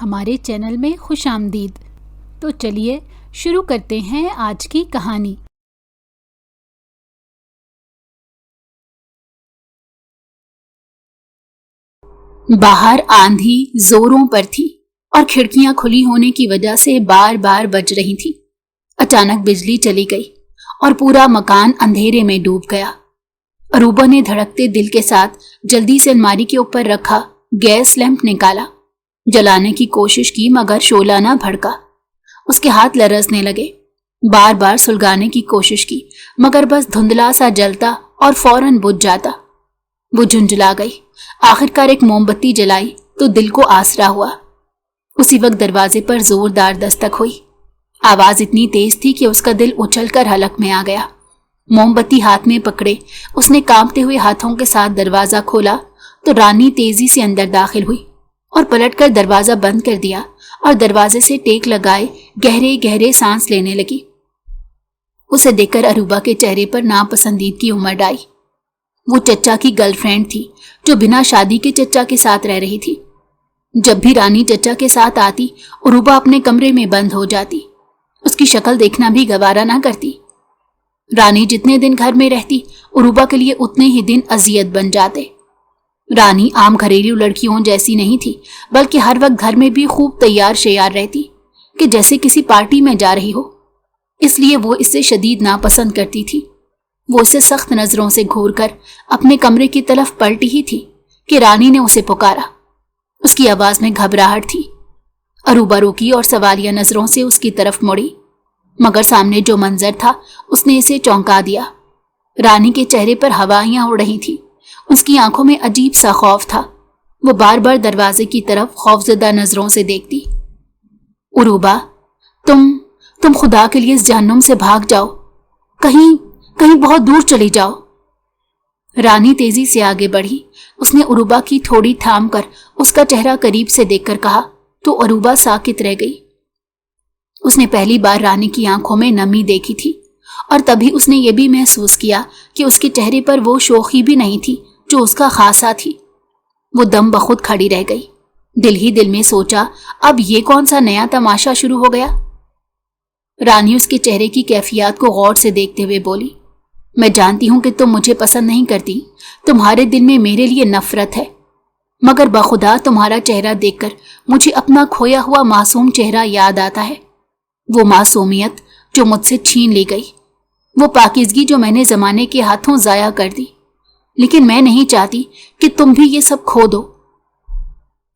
ہمارے چینل میں خوش آمدید۔ تو چلیے شروع کرتے ہیں آج کی کہانی۔ باہر آندھی زوروں پر تھی اور کھڑکیاں کھلی ہونے کی وجہ سے بار بار بج رہی تھی۔ اچانک بجلی چلی گئی اور پورا مکان اندھیرے میں ڈوب گیا۔ اروبا نے دھڑکتے دل کے ساتھ جلدی سے الماری کے اوپر رکھا گیس لیمپ نکالا، جلانے کی کوشش کی مگر شعلہ نہ بھڑکا۔ اس کے ہاتھ لرزنے لگے، بار بار سلگانے کی کوشش کی مگر بس دھندلا سا جلتا اور فوراً بجھ جاتا۔ وہ جھنجھلا گئی، آخرکار ایک موم بتی جلائی تو دل کو آسرا ہوا۔ اسی وقت دروازے پر زوردار دستک ہوئی۔ آواز اتنی تیز تھی کہ اس کا دل اچھل کر حلق میں آ گیا۔ موم بتی ہاتھ میں پکڑے اس نے کانپتے ہوئے ہاتھوں کے ساتھ دروازہ کھولا تو رانی تیزی سے اندر داخل ہوئی اور پلٹ کر دروازہ بند کر دیا اور دروازے سے ٹیک لگائے گہرے گہرے سانس لینے لگی۔ اسے دیکھ کر اروبا کے چہرے پر ناپسندیدگی امڑ آئی۔ وہ چچا کی گرل فرینڈ تھی جو بنا شادی کے چچا کے ساتھ رہ رہی تھی۔ جب بھی رانی چچا کے ساتھ آتی اروبا اپنے کمرے میں بند ہو جاتی، اس کی شکل دیکھنا بھی گوارا نہ کرتی۔ رانی جتنے دن گھر میں رہتی اروبا کے لیے اتنے ہی دن اذیت بن جاتے۔ رانی عام گھریلو لڑکیوں جیسی نہیں تھی بلکہ ہر وقت گھر میں بھی خوب تیار شیار رہتی کہ جیسے کسی پارٹی میں جا رہی ہو۔ اس لیے وہ اسے شدید ناپسند کرتی تھی۔ وہ اسے سخت نظروں سے گھور کر اپنے کمرے کی طرف پلٹی ہی تھی کہ رانی نے اسے پکارا۔ اس کی آواز میں گھبراہٹ تھی۔ اروبا روکی اور سوالیہ نظروں سے اس کی طرف مڑی مگر سامنے جو منظر تھا اس نے اسے چونکا دیا۔ رانی کے چہرے پر ہوائیاں اڑ رہی تھی، اس کی آنکھوں میں عجیب سا خوف تھا۔ وہ بار بار دروازے کی طرف خوفزدہ نظروں سے دیکھتی۔ اروبا، تم خدا کے لیے اس جہنم سے بھاگ جاؤ، کہیں بہت دور چلی جاؤ۔ رانی تیزی سے آگے بڑھی۔ اس نے اروبا کی تھوڑی تھام کر اس کا چہرہ قریب سے دیکھ کر کہا تو اروبا ساکت رہ گئی۔ اس نے پہلی بار رانی کی آنکھوں میں نمی دیکھی تھی اور تبھی اس نے یہ بھی محسوس کیا کہ اس کے چہرے پر وہ شوخی بھی نہیں تھی جو اس کا خاصا تھی۔ وہ دم بخود کھڑی رہ گئی، دل ہی دل میں سوچا اب یہ کون سا نیا تماشا شروع ہو گیا۔ رانی اس کے چہرے کی کیفیات کو غور سے دیکھتے ہوئے بولی، میں جانتی ہوں کہ تم مجھے پسند نہیں کرتی، تمہارے دل میں میرے لیے نفرت ہے، مگر بخدا تمہارا چہرہ دیکھ کر مجھے اپنا کھویا ہوا معصوم چہرہ یاد آتا ہے۔ وہ معصومیت جو مجھ سے چھین لی گئی، وہ پاکیزگی جو میں نے زمانے کے ہاتھوں ضائع کر دی، لیکن میں نہیں چاہتی کہ تم بھی یہ سب کھو دو۔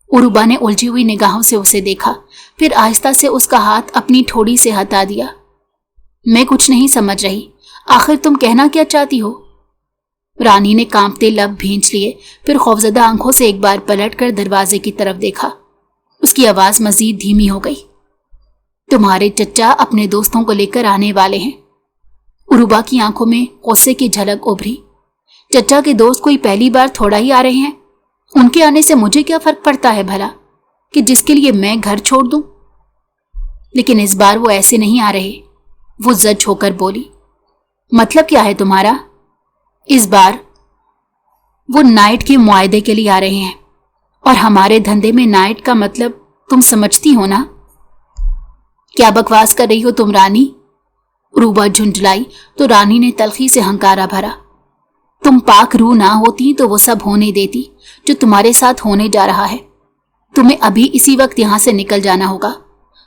اروبا نے الجھی ہوئی نگاہوں سے اسے دیکھا، پھر آہستہ سے اس کا ہاتھ اپنی ٹھوڑی سے ہٹا دیا۔ میں کچھ نہیں سمجھ رہی، آخر تم کہنا کیا چاہتی ہو؟ رانی نے کانپتے لب بھینچ لیے، پھر خوفزدہ آنکھوں سے ایک بار پلٹ کر دروازے کی طرف دیکھا۔ اس کی آواز مزید دھیمی ہو گئی، تمہارے چچا اپنے دوستوں کو لے کر آنے والے ہیں۔ اروبا کی آنکھوں میں غصے کی جھلک ابھری۔ چچا کے دوست کوئی پہلی بار تھوڑا ہی آ رہے ہیں، ان کے آنے سے مجھے کیا فرق پڑتا ہے بھلا کہ جس کے لیے میں گھر چھوڑ دوں؟ لیکن اس بار وہ ایسے نہیں آ رہے، وہ زج ہو کر بولی۔ مطلب کیا ہے تمہارا؟ اس بار وہ نائٹ کے معاہدے کے لیے آ رہے ہیں، اور ہمارے دھندے میں نائٹ کا مطلب تم سمجھتی ہو نا؟ کیا بکواس کر رہی ہو تم رانی؟ اروبا جھنجھلائی تو رانی نے تلخی سے ہنکارا بھرا۔ تم پاک روح نہ ہوتی تو وہ سب ہونے دیتی جو تمہارے ساتھ ہونے جا رہا ہے۔ تمہیں ابھی اسی وقت یہاں سے نکل جانا ہوگا۔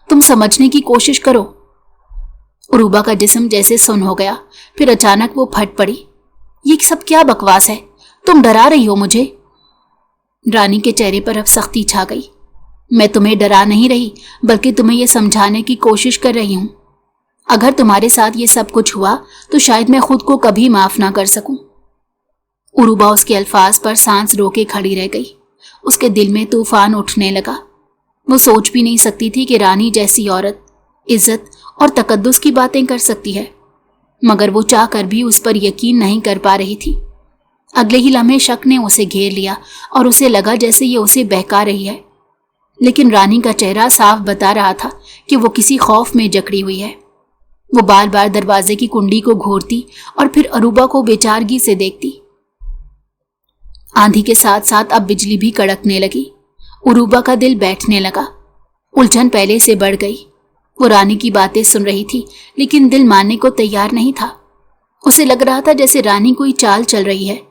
تم سمجھنے کی کوشش کرو۔ اروبا کا جسم جیسے سن ہو گیا، پھر اچانک وہ پھٹ پڑی۔ یہ سب کیا بکواس ہے؟ تم ڈرا رہی ہو مجھے؟ رانی کے چہرے پر اب سختی چھا گئی۔ میں تمہیں ڈرا نہیں رہی بلکہ تمہیں یہ سمجھانے کی کوشش کر رہی ہوں۔ اگر تمہارے ساتھ یہ سب کچھ ہوا تو شاید میں خود کو کبھی معاف نہ کر سکوں۔ اروبا اس کے الفاظ پر سانس روکے کھڑی رہ گئی۔ اس کے دل میں طوفان اٹھنے لگا۔ وہ سوچ بھی نہیں سکتی تھی کہ رانی جیسی عورت عزت اور تقدس کی باتیں کر سکتی ہے، مگر وہ چاہ کر بھی اس پر یقین نہیں کر پا رہی تھی۔ اگلے ہی لمحے شک نے اسے گھیر لیا اور اسے لگا جیسے یہ اسے بہکا رہی ہے، لیکن رانی کا چہرہ صاف بتا رہا تھا کہ وہ کسی خوف میں جکڑی ہوئی ہے۔ وہ بار بار دروازے کی کنڈی کو گھورتی اور پھر اروبا کو بےچارگی سے دیکھتی۔ آندھی کے ساتھ ساتھ اب بجلی بھی کڑکنے لگی۔ اروبا کا دل بیٹھنے لگا۔ उलझन पहले से बढ़ गई। वो रानी की बातें सुन रही थी, लेकिन दिल मानने को तैयार नहीं था। उसे लग रहा था जैसे रानी कोई चाल चल रही है।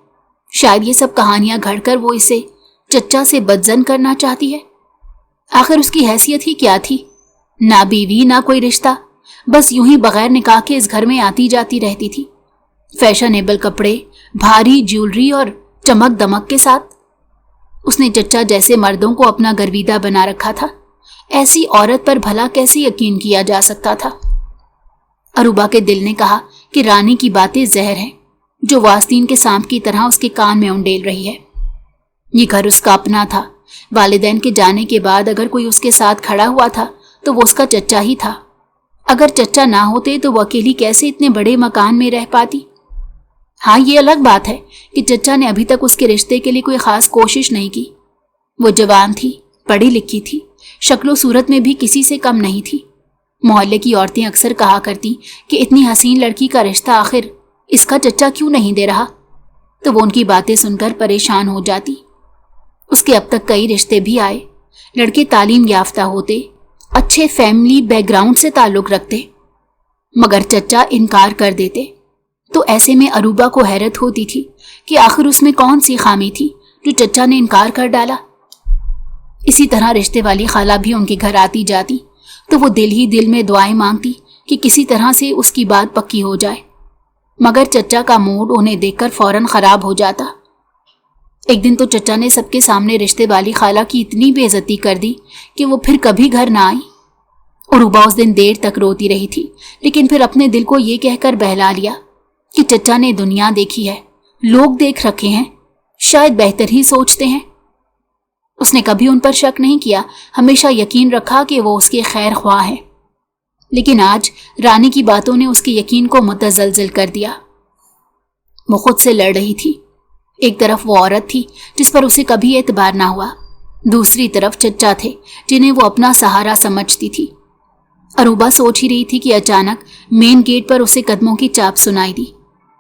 शायद ये सब कहानियां घड़कर वो इसे चच्चा से बदजन करना चाहती है। आखिर उसकी हैसियत ही क्या थी? ना बीवी ना कोई रिश्ता, बस यूं ही बगैर निकाह के इस घर में आती जाती रहती थी, फैशनेबल कपड़े, भारी ज्वेलरी और चमक दमक के साथ। उसने चच्चा जैसे मर्दों को अपना गर्विदा बना रखा था। ऐसी औरत पर भला कैसे यकीन किया जा सकता था? अरूबा के दिल ने कहा कि रानी की बातें जहर हैं, जो वास्तीन के सांप की तरह उसके कान में उंडेल रही है। ये घर उसका अपना था। वालिदैन के जाने के बाद अगर कोई उसके साथ खड़ा हुआ था तो वो उसका चच्चा ही था। अगर चच्चा ना होते तो वो अकेली कैसे इतने बड़े मकान में रह पाती? हाँ, ये अलग बात है कि चच्चा ने अभी तक उसके रिश्ते के लिए कोई खास कोशिश नहीं की। वो जवान थी, पढ़ी लिखी थी, शक्लो सूरत में भी किसी से कम नहीं थी। मोहल्ले की औरतें अक्सर कहा करती कि इतनी हसीन लड़की का रिश्ता आखिर इसका चच्चा क्यों नहीं दे रहा, तो वो उनकी बातें सुनकर परेशान हो जाती। उसके अब तक कई रिश्ते भी आए। लड़के तालीम याफ्ता होते, अच्छे फैमिली बैकग्राउंड से ताल्लुक रखते, मगर चच्चा इनकार कर देते। तो ऐसे में अरूबा को हैरत होती थी कि आखिर उसमें कौन सी खामी थी जो चच्चा ने इनकार कर डाला। इसी तरह रिश्ते वाली खाला भी उनके घर आती जाती तो वो दिल ही दिल में दुआएं मांगती कि किसी तरह से उसकी बात पक्की हो जाए, मगर चच्चा का मूड उन्हें देखकर फौरन खराब हो जाता। एक दिन तो चच्चा ने सबके सामने रिश्ते वाली खाला की इतनी बेइज्जती कर दी कि वो फिर कभी घर ना आई। अरूबा उस दिन देर तक रोती रही थी, लेकिन फिर अपने दिल को ये कहकर बहला लिया कि चच्चा ने दुनिया देखी है, लोग देख रखे हैं, शायद बेहतर ही सोचते हैं। उसने कभी उन पर शक नहीं किया, हमेशा यकीन रखा कि वो उसके खैर ख्वाह है। लेकिन आज रानी की बातों ने उसके यकीन को मुतज़लज़ल कर दिया। वो खुद से लड़ रही थी। एक तरफ वो औरत थी जिस पर उसे कभी एतबार ना हुआ, दूसरी तरफ चच्चा थे जिन्हें वो अपना सहारा समझती थी। अरूबा सोच ही रही थी कि अचानक मेन गेट पर उसे कदमों की चाप सुनाई दी।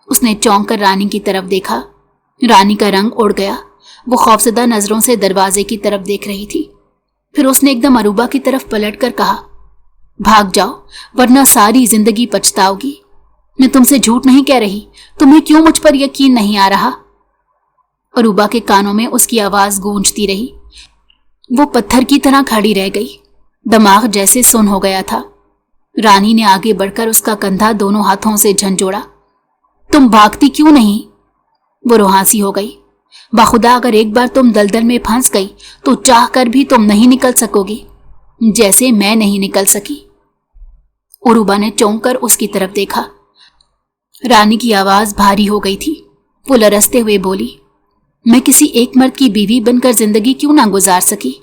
उसने चौंक कर रानी की तरफ देखा। रानी का रंग उड़ गया। वो खौफजदा नजरों से दरवाजे की तरफ देख रही थी। फिर उसने एकदम अरूबा की तरफ पलटकर कहा, भाग जाओ वरना सारी जिंदगी पछताओगी। मैं तुमसे झूठ नहीं कह रही, तुम्हें क्यों मुझ पर यकीन नहीं आ रहा? अरूबा के कानों में उसकी आवाज गूंजती रही। वो पत्थर की तरह खड़ी रह गई, दिमाग जैसे सुन हो गया था। रानी ने आगे बढ़कर उसका कंधा दोनों हाथों से झंझोड़ा। तुम भागती क्यों नहीं? वो रुहासी हो गई। बाखुदा अगर एक बार तुम दलदल में फंस गई तो चाह कर भी तुम नहीं निकल सकोगी, जैसे मैं नहीं निकल सकी। अरूबा ने चौंक कर उसकी तरफ देखा। रानी की आवाज भारी हो गई थी। वो लरसते हुए बोली, मैं किसी एक मर्द की बीवी बनकर जिंदगी क्यों ना गुजार सकी?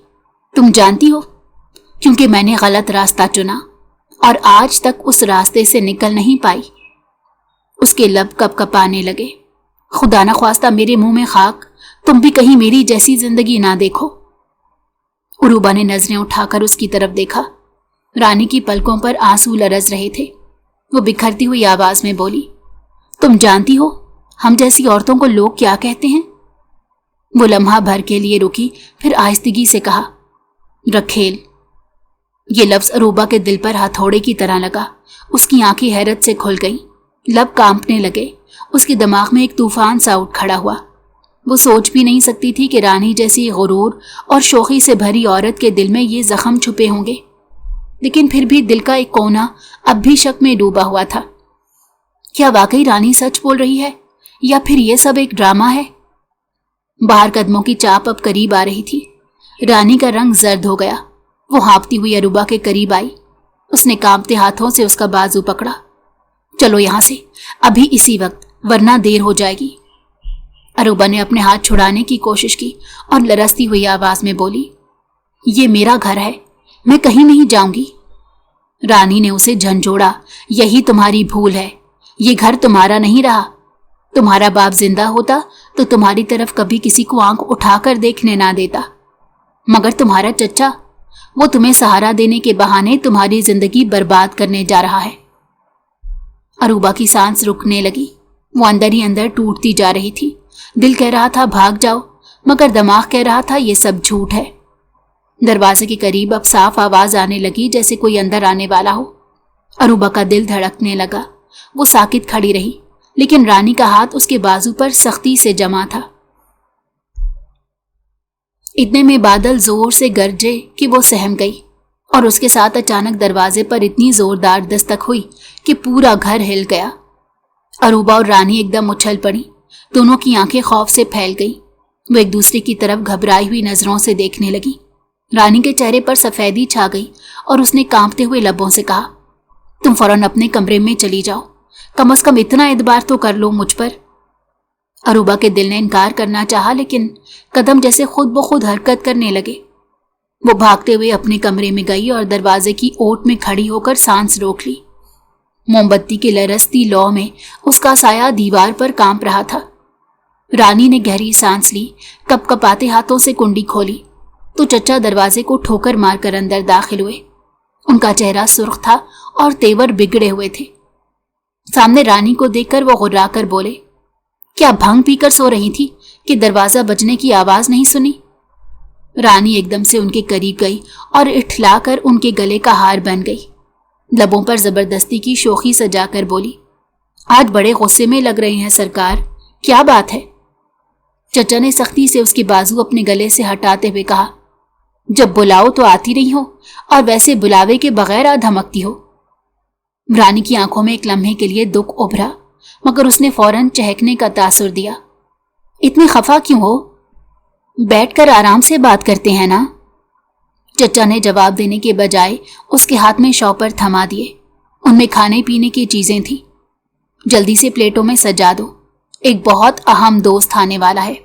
तुम जानती हो, क्योंकि मैंने गलत रास्ता चुना और आज तक उस रास्ते से निकल नहीं पाई। उसके लब कपकपाने लगे। खुदा न ख्वास्ता मेरे मुंह में खाक, तुम भी कहीं मेरी जैसी जिंदगी ना देखो। अरूबा ने नजरें उठाकर उसकी तरफ देखा। रानी की पलकों पर आंसू लरस रहे थे। वो बिखरती हुई आवाज में बोली, तुम जानती हो हम जैसी औरतों को लोग क्या कहते हैं? वो लम्हा भर के लिए रुकी, फिर आहिस्तगी से कहा, रखेल। ये लफ्ज अरूबा के दिल पर हथौड़े की तरह लगा। उसकी आंखें हैरत से खुल गईं, लब कांपने लगे। उसके दिमाग में एक तूफान सा उठ खड़ा हुआ। वो सोच भी नहीं सकती थी कि रानी जैसी गुरूर और शोखी से भरी औरत के दिल में ये जख्म छुपे होंगे। लेकिन फिर भी दिल का एक कोना अब भी शक में डूबा हुआ था। क्या वाकई रानी सच बोल रही है या फिर ये सब एक ड्रामा है? बाहर कदमों की चाप अब करीब आ रही थी। रानी का रंग जर्द हो गया। वो हाँफती हुई अरूबा के करीब आई। उसने कांपते हाथों से उसका बाजू पकड़ा। चलो यहां से, अभी इसी वक्त, वरना देर हो जाएगी। अरूबा ने अपने हाथ छुड़ाने की कोशिश की और लरसती हुई आवाज में बोली, ये मेरा घर है, मैं कहीं नहीं जाऊंगी। रानी ने उसे झंझोड़ा, यही तुम्हारी भूल है, ये घर तुम्हारा नहीं रहा। तुम्हारा बाप जिंदा होता तो तुम्हारी तरफ कभी किसी को आंख उठाकर देखने ना देता, मगर तुम्हारा चच्चा, वो तुम्हें सहारा देने के बहाने तुम्हारी जिंदगी बर्बाद करने जा रहा है। अरूबा की सांस रुकने लगी। वो अंदर ही अंदर टूटती जा रही थी। दिल कह रहा था भाग जाओ, मगर दिमाग कह रहा था ये सब झूठ है। दरवाजे के करीब अब साफ आवाज आने लगी, जैसे कोई अंदर आने वाला हो। अरूबा का दिल धड़कने लगा। वो साकित खड़ी रही, लेकिन रानी का हाथ उसके बाजू पर सख्ती से जमा था। इतने में बादल जोर से गरजे कि वो सहम गई, और उसके साथ अचानक दरवाजे पर इतनी जोरदार दस्तक हुई कि पूरा घर हिल गया। अरूबा और रानी एकदम उछल पड़ी। दोनों की आंखें खौफ से फैल गईं। वो एक दूसरे की तरफ घबराई हुई नजरों से देखने लगी। रानी के चेहरे पर सफेदी छा गई और उसने कांपते हुए लबों से कहा, तुम फौरन अपने कमरे में चली जाओ, कम से कम इतना एतबार तो कर लो मुझ पर। अरूबा के दिल ने इनकार करना चाहा, लेकिन कदम जैसे खुद ब खुद हरकत करने लगे। वो भागते हुए अपने कमरे में गई और दरवाजे की ओट में खड़ी होकर सांस रोक ली। मोमबत्ती की लरसती लौ में उसका साया दीवार पर कांप रहा था। रानी ने गहरी सांस ली, कपकपाते हाथों से कुंडी खोली तो चचा दरवाजे को ठोकर मारकर अंदर दाखिल हुए। उनका चेहरा सुर्ख था और तेवर बिगड़े हुए थे। सामने रानी को देखकर वो गुर्राकर बोले, क्या भंग पीकर सो रही थी कि दरवाजा बजने की आवाज नहीं सुनी? रानी एकदम से उनके करीब गई और इठलाकर उनके गले का हार बन गई। लबों पर जबरदस्ती की शोखी सजाकर बोली, आज बड़े गुस्से में लग रहे हैं सरकार, क्या बात है? चचा ने सख्ती से उसके बाजू अपने गले से हटाते हुए कहा, जब बुलाओ तो आती नहीं हो, और वैसे बुलावे के बगैर आ धमकती हो। रानी की आंखों में एक लम्हे के लिए दुख उभरा, मगर उसने फौरन चहकने का तासुर दिया। इतनी खफा क्यों हो? बैठकर आराम से बात करते हैं ना? चचा ने जवाब देने के बजाय उसके हाथ में शॉपर थमा दिए। उनमें खाने पीने की चीजें थी। जल्दी से प्लेटों में सजा दो, एक बहुत अहम दोस्त आने वाला है।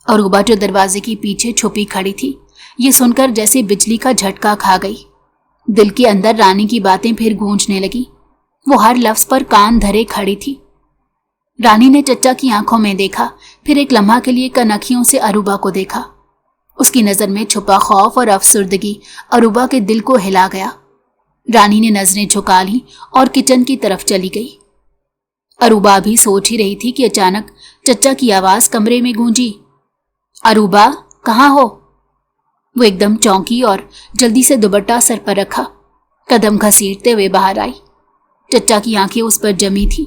अरूबा जो दरवाजे के पीछे छुपी खड़ी थी, ये सुनकर जैसे बिजली का झटका खा गई। दिल के अंदर रानी की बातें फिर गूंजने लगी। वो हर लफ्ज पर कान धरे खड़ी थी। रानी ने चचा की आंखों में देखा, फिर एक लम्हा के लिए कनखियों से अरूबा को देखा। उसकी नजर में छुपा खौफ और अफसुर्दगी अरूबा के दिल को हिला गया। रानी ने नजरें झुका ली और किचन की तरफ चली गई। अरूबा भी सोच ही रही थी कि अचानक चचा की आवाज कमरे में गूंजी, अरूबा कहाँ हो? वो एकदम चौंकी और जल्दी से दुपट्टा सर पर रखा, कदम घसीटते हुए बाहर आई। चचा की आंखें उस पर जमी थी।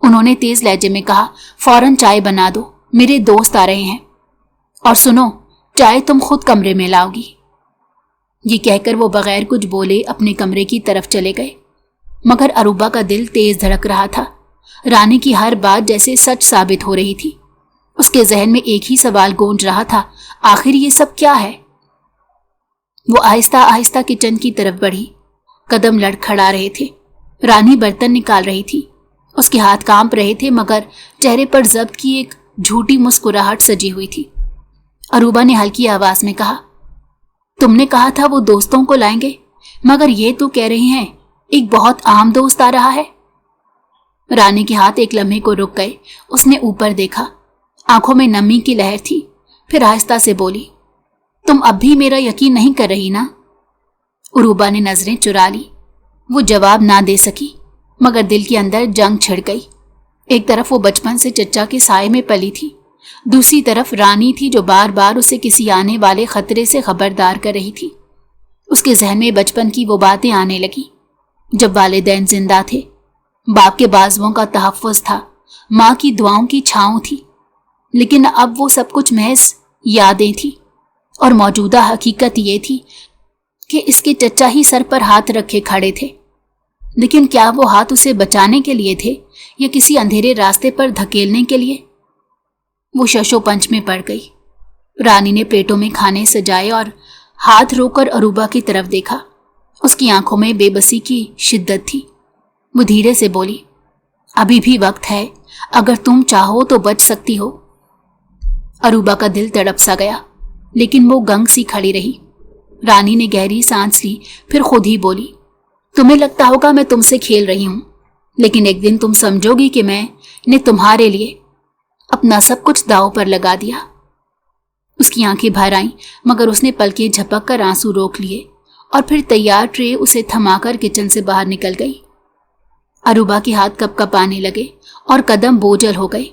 उन्होंने तेज लहजे में कहा, फौरन चाय बना दो, मेरे दोस्त आ रहे हैं, और सुनो, चाय तुम खुद कमरे में लाओगी। ये कहकर वो बगैर कुछ बोले अपने कमरे की तरफ चले गए। मगर अरूबा का दिल तेज धड़क रहा था। रानी की हर बात जैसे सच साबित हो रही थी। उसके जहन में एक ही सवाल गूंज रहा था, आखिर ये सब क्या है? वो आहिस्ता आहिस्ता किचन की तरफ बढ़ी। कदम लड़खड़ा रहे थे। रानी बर्तन निकाल रही थी। उसके हाथ कांप रहे थे, मगर चेहरे पर जब्त की एक झूठी मुस्कुराहट सजी हुई थी। अरूबा ने हल्की आवाज में कहा, तुमने कहा था वो दोस्तों को लाएंगे, मगर ये तो कह रही हैं एक बहुत आम दोस्त आ रहा है। रानी के हाथ एक लम्हे को रुक गए। उसने ऊपर देखा, आंखों में नमी की लहर थी। फिर आहिस्ता से बोली, तुम अब भी मेरा यकीन नहीं कर रही ना? अरूबा ने नजरें चुरा ली। वो जवाब ना दे सकी, मगर दिल के अंदर जंग छिड़ गई। एक तरफ वो बचपन से चचा के साए में पली थी, दूसरी तरफ रानी थी जो बार बार उसे किसी आने वाले खतरे से खबरदार कर रही थी। उसके जहन में बचपन की वो बातें आने लगी जब वालिदैन जिंदा थे। बाप के बाजुओं का तहफ़्फ़ुज़ था, माँ की दुआओं की छाँव थी। लेकिन अब वो सब कुछ महज यादें थी, और मौजूदा हकीकत ये थी कि इसके चचा ही सर पर हाथ रखे खड़े थे। लेकिन क्या वो हाथ उसे बचाने के लिए थे या किसी अंधेरे रास्ते पर धकेलने के लिए? वो शशोपंच में पड़ गई। रानी ने प्लेटों में खाने सजाए और हाथ रोकर अरूबा की तरफ देखा। उसकी आंखों में बेबसी की शिद्दत थी। वो धीरे से बोली, अभी भी वक्त है, अगर तुम चाहो तो बच सकती हो। अरूबा का दिल तड़प सा गया, लेकिन वो गंग सी खड़ी रही। रानी ने गहरी सांस ली, फिर खुद ही बोली, तुम्हें लगता होगा मैं तुमसे खेल रही हूं, लेकिन एक दिन तुम समझोगी कि मैंने तुम्हारे लिए अपना सब कुछ दांव पर लगा दिया। उसकी आंखें भर आईं, मगर उसने पलकें झपक कर आंसू रोक लिए और फिर तैयार ट्रे उसे थमाकर किचन से बाहर निकल गई। अरूबा के हाथ कपकपाने लगे और कदम बोझल हो गए।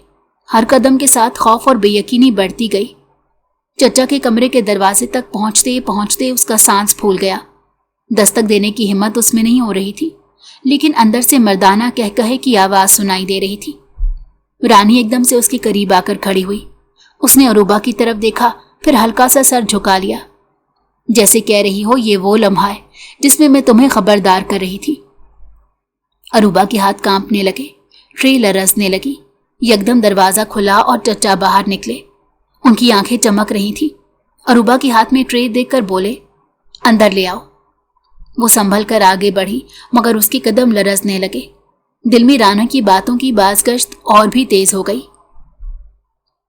हर कदम के साथ खौफ और बेयकीनी बढ़ती गई। चचा के कमरे के दरवाजे तक पहुंचते पहुंचते उसका सांस फूल गया। दस्तक देने की हिम्मत उसमें नहीं हो रही थी, लेकिन अंदर से मर्दाना कहकहे की आवाज सुनाई दे रही थी। रानी एकदम से उसके करीब आकर खड़ी हुई। उसने अरूबा की तरफ देखा, फिर हल्का सा सर झुका लिया, जैसे कह रही हो ये वो लम्हा है जिसमें मैं तुम्हें खबरदार कर रही थी। अरूबा के हाथ कांपने लगे, ट्रे लरसने लगी। यकदम दरवाजा खुला और चचा बाहर निकले। उनकी आंखें चमक रही थी। अरूबा के हाथ में ट्रे देखकर बोले, अंदर ले आओ। वो संभल कर आगे बढ़ी, मगर उसके कदम लरसने लगे। दिल में राना की बातों की बाज़गश्त और भी तेज हो गई।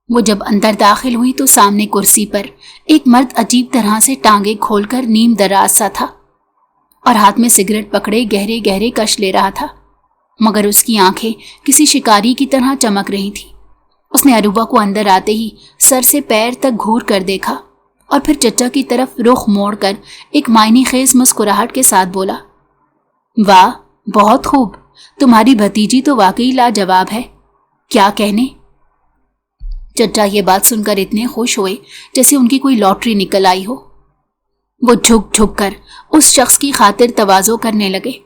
वो जब अंदर दाखिल हुई तो सामने कुर्सी पर एक मर्द अजीब तरह से टांगे खोलकर नीम दराज सा था और हाथ में सिगरेट पकड़े गहरे गहरे कश ले रहा था, मगर उसकी आंखें किसी शिकारी की तरह चमक रही थी। उसने अरूबा को अंदर आते ही सर से पैर तक घूर कर देखा और फिर चचा की तरफ रुख मोड़कर एक मायने खेज मुस्कुराहट के साथ बोला, वाह, बहुत खूब, तुम्हारी भतीजी तो वाकई लाजवाब है। क्या कहने। चचा ये बात सुनकर इतने खुश हुए जैसे उनकी कोई लॉटरी निकल आई हो। वो झुक झुक कर उस शख्स की खातिर तवाज़ो करने लगे,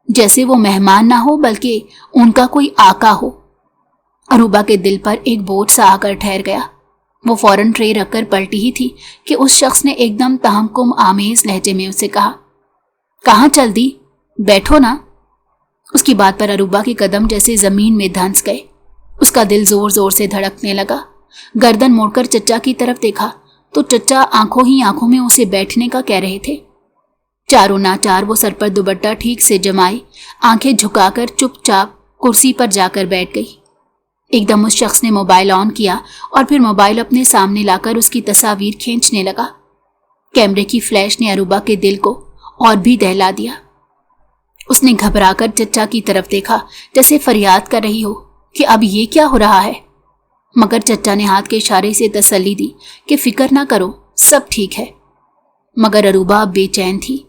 जैसे वो मेहमान ना हो बल्कि उनका कोई आका हो। अरूबा के दिल पर एक बोझ सा आकर ठहर गया। वो फौरन ट्रे रखकर पलटी ही थी कि उस शख्स ने एकदम तहम्कुम आमेज लहजे में उसे कहा, कहाँ चल दी, बैठो ना। उसकी बात पर अरूबा के कदम जैसे जमीन में धंस गए। उसका दिल जोर जोर से धड़कने लगा। गर्दन मोड़कर चचा की तरफ देखा तो चचा आंखों ही आंखों में उसे बैठने का कह रहे थे। चारों नाचार वो सर पर दुपट्टा ठीक से जमाए आंखें झुकाकर चुपचाप कुर्सी पर जाकर बैठ गई। एकदम उस शख्स ने मोबाइल ऑन किया और फिर मोबाइल अपने सामने लाकर उसकी तस्वीर खींचने लगा। कैमरे की फ्लैश ने अरूबा के दिल को और भी दहला दिया। उसने घबराकर चचा की तरफ देखा, जैसे फरियाद कर रही हो कि अब ये क्या हो रहा है, मगर चचा ने हाथ के इशारे से तसल्ली दी कि फिक्र ना करो, सब ठीक है। मगर अरूबा अब बेचैन थी।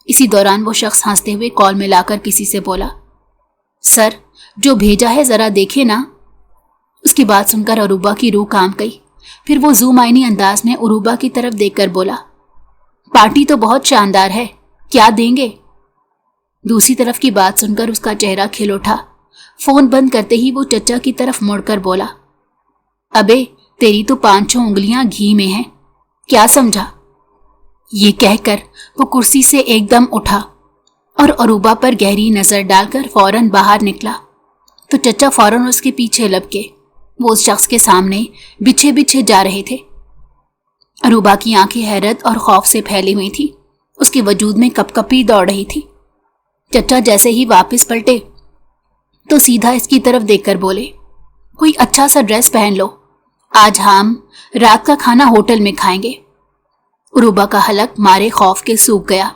इसी दौरान वो शख्स हंसते हुए कॉल में लाकर किसी से बोला, सर, जो भेजा है जरा देखे ना। उसकी बात सुनकर अरूबा की रूह कांप गई। फिर वो जूम आईनी अंदाज में अरूबा की तरफ देखकर बोला, पार्टी तो बहुत शानदार है, क्या देंगे। दूसरी तरफ की बात सुनकर उसका चेहरा खिल उठा। फोन बंद करते ही वो चचा की तरफ मुड़कर बोला, अबे तेरी तो 5-6 उंगलियां घी में हैं, क्या समझा। ये कहकर वो कुर्सी से एकदम उठा और अरूबा पर गहरी नजर डालकर फौरन बाहर निकला तो चचा फौरन उसके पीछे लपके। वो उस शख्स के सामने बिछे बिछे जा रहे थे। अरूबा की आंखें हैरत और खौफ से फैली हुई थी। उसके वजूद में कपकपी दौड़ रही थी। चचा जैसे ही वापस पलटे तो सीधा इसकी तरफ देखकर बोले, कोई अच्छा सा ड्रेस पहन लो, आज हम रात का खाना होटल में खाएंगे। अरूबा का हलक मारे खौफ के सूख गया।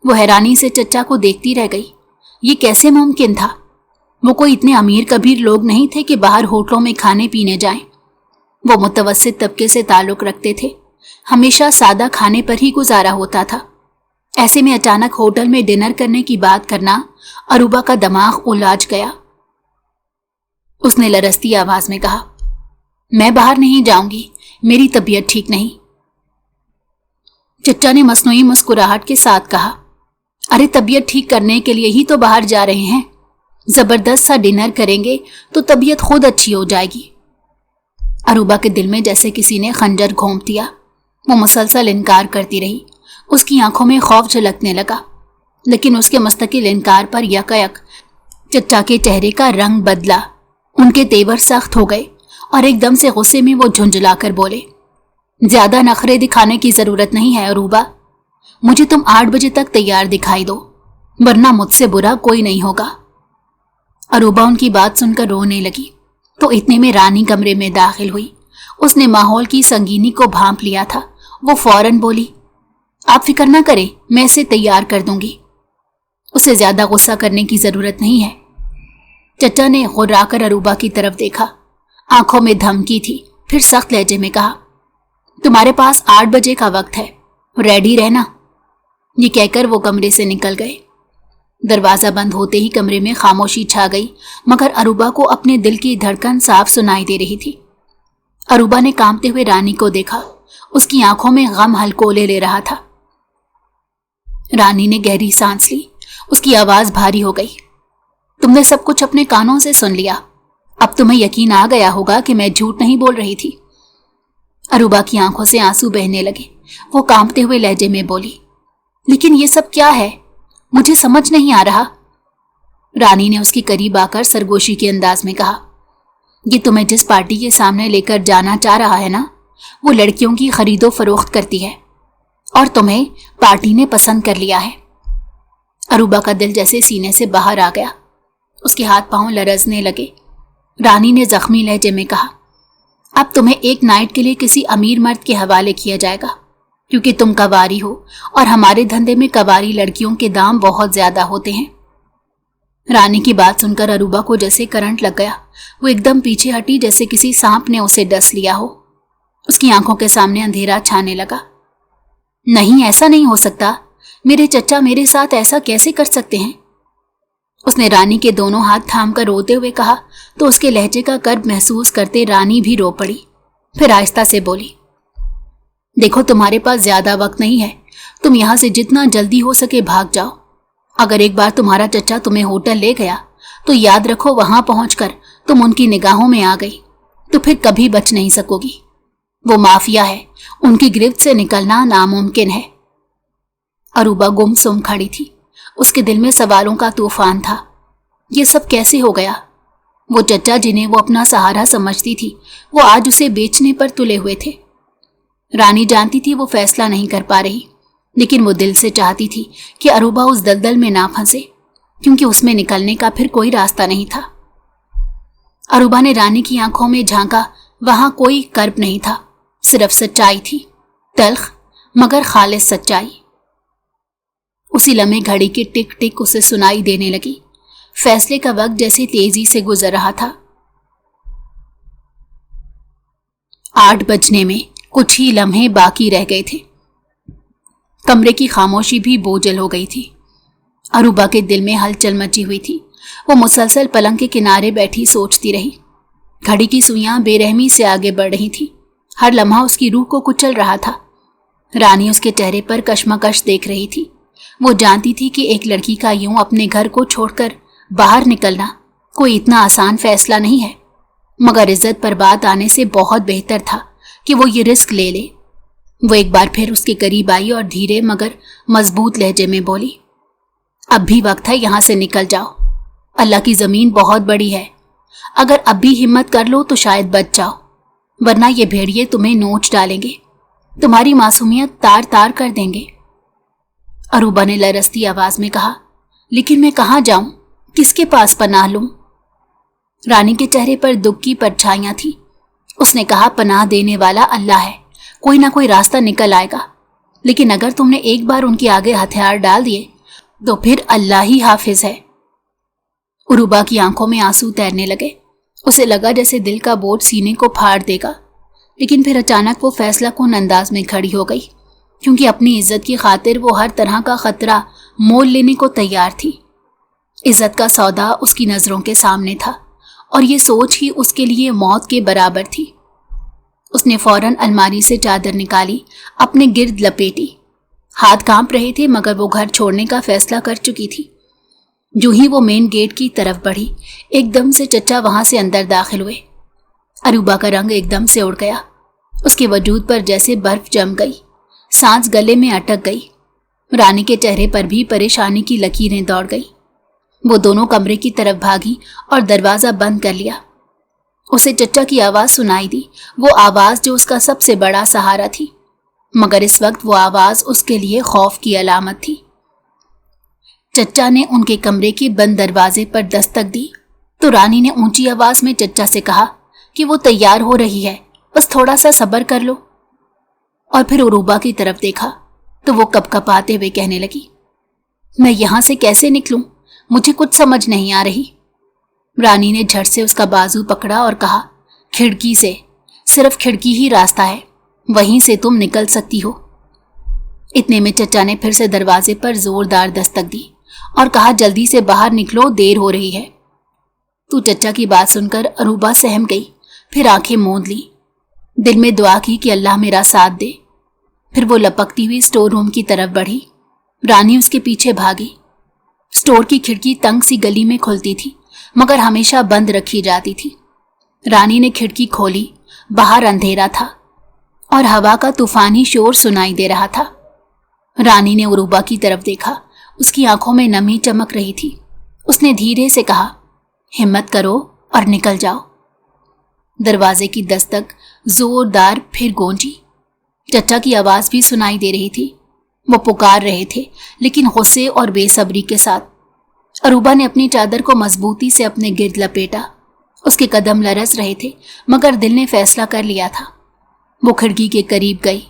वो हैरानी से चचा को देखती रह गई। ये कैसे मुमकिन था। वो कोई इतने अमीर कबीर लोग नहीं थे कि बाहर होटलों में खाने पीने जाएं। वो मुतवस्सित तबके से ताल्लुक रखते थे। हमेशा सादा खाने पर ही गुजारा होता था। ऐसे में अचानक होटल में डिनर करने की बात करना अरूबा का दिमाग उलझ गया। उसने लरसती आवाज में कहा, मैं बाहर नहीं जाऊंगी, मेरी तबीयत ठीक नहीं। चचा ने मसनूई मुस्कुराहट के साथ कहा, अरे तबीयत ठीक करने के लिए ही तो बाहर जा रहे हैं, जबरदस्त सा डिनर करेंगे तो तबीयत खुद अच्छी हो जाएगी। अरूबा के दिल में जैसे किसी ने खंजर घोंप दिया। वो मुसलसल इनकार करती रही। उसकी आंखों में खौफ झलकने लगा, लेकिन उसके मुस्तकिल इनकार पर यकायक चचा के चेहरे का रंग बदला। उनके तेवर सख्त हो गए और एकदम से गुस्से में वो झुंझलाकर बोले, ज्यादा नखरे दिखाने की जरूरत नहीं है अरूबा, मुझे तुम 8 बजे तक तैयार दिखाई दो, वरना मुझसे बुरा कोई नहीं होगा। अरूबा उनकी बात सुनकर रोने लगी तो इतने में रानी कमरे में दाखिल हुई। उसने माहौल की संगीनी को भांप लिया था। वो फौरन बोली, आप फिक्र ना करें, मैं इसे तैयार कर दूंगी, उसे ज्यादा गुस्सा करने की जरूरत नहीं है। चचा ने गुर्राकर अरूबा की तरफ देखा। आंखों में धमकी थी। फिर सख्त लहजे में कहा, तुम्हारे पास 8 बजे का वक्त है, रेडी रहना। ये कहकर वो कमरे से निकल गए। दरवाजा बंद होते ही कमरे में खामोशी छा गई, मगर अरूबा को अपने दिल की धड़कन साफ सुनाई दे रही थी। अरूबा ने कांपते हुए रानी को देखा। اس کی آنکھوں میں غم ہلکولے لے رہا تھا۔ رانی نے گہری سانس لی، اس کی آواز بھاری ہو گئی۔ تم نے سب کچھ اپنے کانوں سے سن لیا، اب تمہیں یقین آ گیا ہوگا کہ میں جھوٹ نہیں بول رہی تھی۔ اروبا کی آنکھوں سے آنسو بہنے لگے، وہ کانپتے ہوئے لہجے میں بولی، لیکن یہ سب کیا ہے؟ مجھے سمجھ نہیں آ رہا۔ رانی نے اس کے قریب آ کر سرگوشی کے انداز میں کہا، یہ تمہیں جس پارٹی کے سامنے لے کر جانا چاہ رہا ہے نا، وہ لڑکیوں کی خرید و فروخت کرتی ہے، اور تمہیں پارٹی نے پسند کر لیا ہے۔ اروبا کا دل جیسے سینے سے باہر آ گیا، اس کے ہاتھ پاؤں لرزنے لگے۔ رانی نے زخمی لہجے میں کہا، اب تمہیں ایک نائٹ کے لیے کسی امیر مرد کے حوالے کیا جائے گا، کیونکہ تم کواری ہو اور ہمارے دھندے میں کواری لڑکیوں کے دام بہت زیادہ ہوتے ہیں۔ رانی کی بات سن کر اروبا کو جیسے کرنٹ لگ گیا، وہ ایک دم پیچھے ہٹی جیسے کسی سانپ نے اسے ڈس لیا ہو۔ اس کی آنکھوں کے سامنے اندھیرا چھانے لگا۔ نہیں، ایسا نہیں ہو سکتا، میرے چچا میرے ساتھ ایسا کیسے کر سکتے ہیں؟ اس نے رانی کے دونوں ہاتھ تھام کر روتے ہوئے کہا تو اس کے لہجے کا کرب محسوس کرتے رانی بھی رو پڑی، پھر آہستہ سے بولی، دیکھو تمہارے پاس زیادہ وقت نہیں ہے، تم یہاں سے جتنا جلدی ہو سکے بھاگ جاؤ۔ اگر ایک بار تمہارا چچا تمہیں ہوٹل لے گیا تو یاد رکھو وہاں پہنچ کر تم ان کی نگاہوں میں آ گئی تو پھر کبھی بچ نہیں سکو گی۔ وہ مافیا ہے، ان کی گرفت سے نکلنا ناممکن ہے۔ اروبا گم سم کھڑی تھی، اس کے دل میں سوالوں کا طوفان تھا۔ یہ سب کیسے ہو گیا؟ وہ چچا جنہیں وہ اپنا سہارا سمجھتی تھی، وہ آج اسے بیچنے پر تلے ہوئے تھے۔ رانی جانتی تھی وہ فیصلہ نہیں کر پا رہی، لیکن وہ دل سے چاہتی تھی کہ اروبا اس دلدل میں نہ پھنسے، کیونکہ اس میں نکلنے کا پھر کوئی راستہ نہیں تھا۔ اروبا نے رانی کی آنکھوں میں جھانکا، وہاں کوئی کرب نہیں تھا، صرف سچائی تھی، تلخ مگر خالص سچائی۔ اسی لمحے گھڑی کی ٹک ٹک اسے سنائی دینے لگی، فیصلے کا وقت جیسے تیزی سے گزر رہا تھا۔ 8 بجنے میں کچھ ہی لمحے باقی رہ گئے تھے۔ کمرے کی خاموشی بھی بوجھل ہو گئی تھی۔ اروبا کے دل میں ہلچل مچی ہوئی تھی، وہ مسلسل پلنگ کے کنارے بیٹھی سوچتی رہی۔ گھڑی کی سوئیاں بے رحمی سے آگے بڑھ رہی تھی، ہر لمحہ اس کی روح کو کچل رہا تھا۔ رانی اس کے چہرے پر کشمکش دیکھ رہی تھی، وہ جانتی تھی کہ ایک لڑکی کا یوں اپنے گھر کو چھوڑ کر باہر نکلنا کوئی اتنا آسان فیصلہ نہیں ہے، مگر عزت پر بات آنے سے بہت بہتر تھا کہ وہ یہ رسک لے لے۔ وہ ایک بار پھر اس کے قریب آئی اور دھیرے مگر مضبوط لہجے میں بولی، اب بھی وقت ہے، یہاں سے نکل جاؤ، اللہ کی زمین بہت بڑی ہے، اگر اب بھی ہمت کر لو تو شاید بچ جاؤ، ورنہ یہ بھیڑیے تمہیں نوچ ڈالیں گے، تمہاری معصومیت تار تار کر دیں گے۔ اروبا نے لرزتی آواز میں کہا، لیکن میں کہاں جاؤں، کس کے پاس پناہ لوں؟ رانی کے چہرے پر دکھ کی پرچھائیاں تھیں۔ اس نے کہا، پناہ دینے والا اللہ ہے، کوئی نہ کوئی راستہ نکل آئے گا، لیکن اگر تم نے ایک بار ان کے آگے ہتھیار ڈال دیے تو پھر اللہ ہی حافظ ہے۔ اروبا کی آنکھوں میں آنسو تیرنے لگے، اسے لگا جیسے دل کا بوجھ سینے کو پھاڑ دے گا، لیکن پھر اچانک وہ فیصلہ کن انداز میں کھڑی ہو گئی، کیونکہ اپنی عزت کی خاطر وہ ہر طرح کا خطرہ مول لینے کو تیار تھی۔ عزت کا سودا اس کی نظروں کے سامنے تھا، اور یہ سوچ ہی اس کے لیے موت کے برابر تھی۔ اس نے فوراً الماری سے چادر نکالی، اپنے گرد لپیٹی، ہاتھ کانپ رہے تھے مگر وہ گھر چھوڑنے کا فیصلہ کر چکی تھی۔ جو ہی وہ مین گیٹ کی طرف بڑھی، ایک دم سے چچا وہاں سے اندر داخل ہوئے۔ اروبا کا رنگ ایک دم سے اڑ گیا، اس کے وجود پر جیسے برف جم گئی، سانس گلے میں اٹک گئی۔ رانی کے چہرے پر بھی پریشانی کی لکیریں دوڑ گئی۔ وہ دونوں کمرے کی طرف بھاگی اور دروازہ بند کر لیا۔ اسے چچا کی آواز سنائی دی، وہ آواز جو اس کا سب سے بڑا سہارا تھی، مگر اس وقت وہ آواز اس کے لیے خوف کی علامت تھی۔ چچا نے ان کے کمرے کے بند دروازے پر دستک دی تو رانی نے اونچی آواز میں چچا سے کہا کہ وہ تیار ہو رہی ہے، بس تھوڑا سا صبر کر لو۔ اور پھر اروبا کی طرف دیکھا تو وہ کپ کپاتے ہوئے کہنے لگی، میں یہاں سے کیسے نکلوں، مجھے کچھ سمجھ نہیں آ رہی۔ رانی نے جھٹ سے اس کا بازو پکڑا اور کہا، کھڑکی سے، صرف کھڑکی ہی راستہ ہے، وہیں سے تم نکل سکتی ہو۔ اتنے میں چچا نے پھر سے دروازے پر زوردار دستک دی اور کہا، جلدی سے باہر نکلو، دیر ہو رہی ہے۔ تو چچا کی بات سن کر اروبا سہم گئی، پھر آنکھیں موند لی۔ دل میں دعا کی کہ اللہ میرا ساتھ دے۔ پھر وہ لپکتی ہوئی اسٹور روم کی طرف بڑھی۔ رانی اس کے پیچھے بھاگی۔ اسٹور کی کھڑکی تنگ سی گلی میں کھلتی تھی مگر ہمیشہ بند رکھی جاتی تھی۔ رانی نے کھڑکی کھولی۔ باہر اندھیرا تھا اور ہوا کا طوفانی شور سنائی دے رہا تھا۔ رانی نے عروبہ کی طرف دیکھا۔ اس کی آنکھوں میں نمی چمک رہی تھی۔ اس نے دھیرے سے کہا، ہمت کرو اور نکل جاؤ۔ دروازے کی دستک زوردار پھر گونجی۔ چچا کی آواز بھی سنائی دے رہی تھی۔ وہ پکار رہے تھے لیکن غصے اور بے صبری کے ساتھ۔ عروبہ نے اپنی چادر کو مضبوطی سے اپنے گرد لپیٹا۔ اس کے قدم لرز رہے تھے مگر دل نے فیصلہ کر لیا تھا۔ وہ کھڑکی کے قریب گئی۔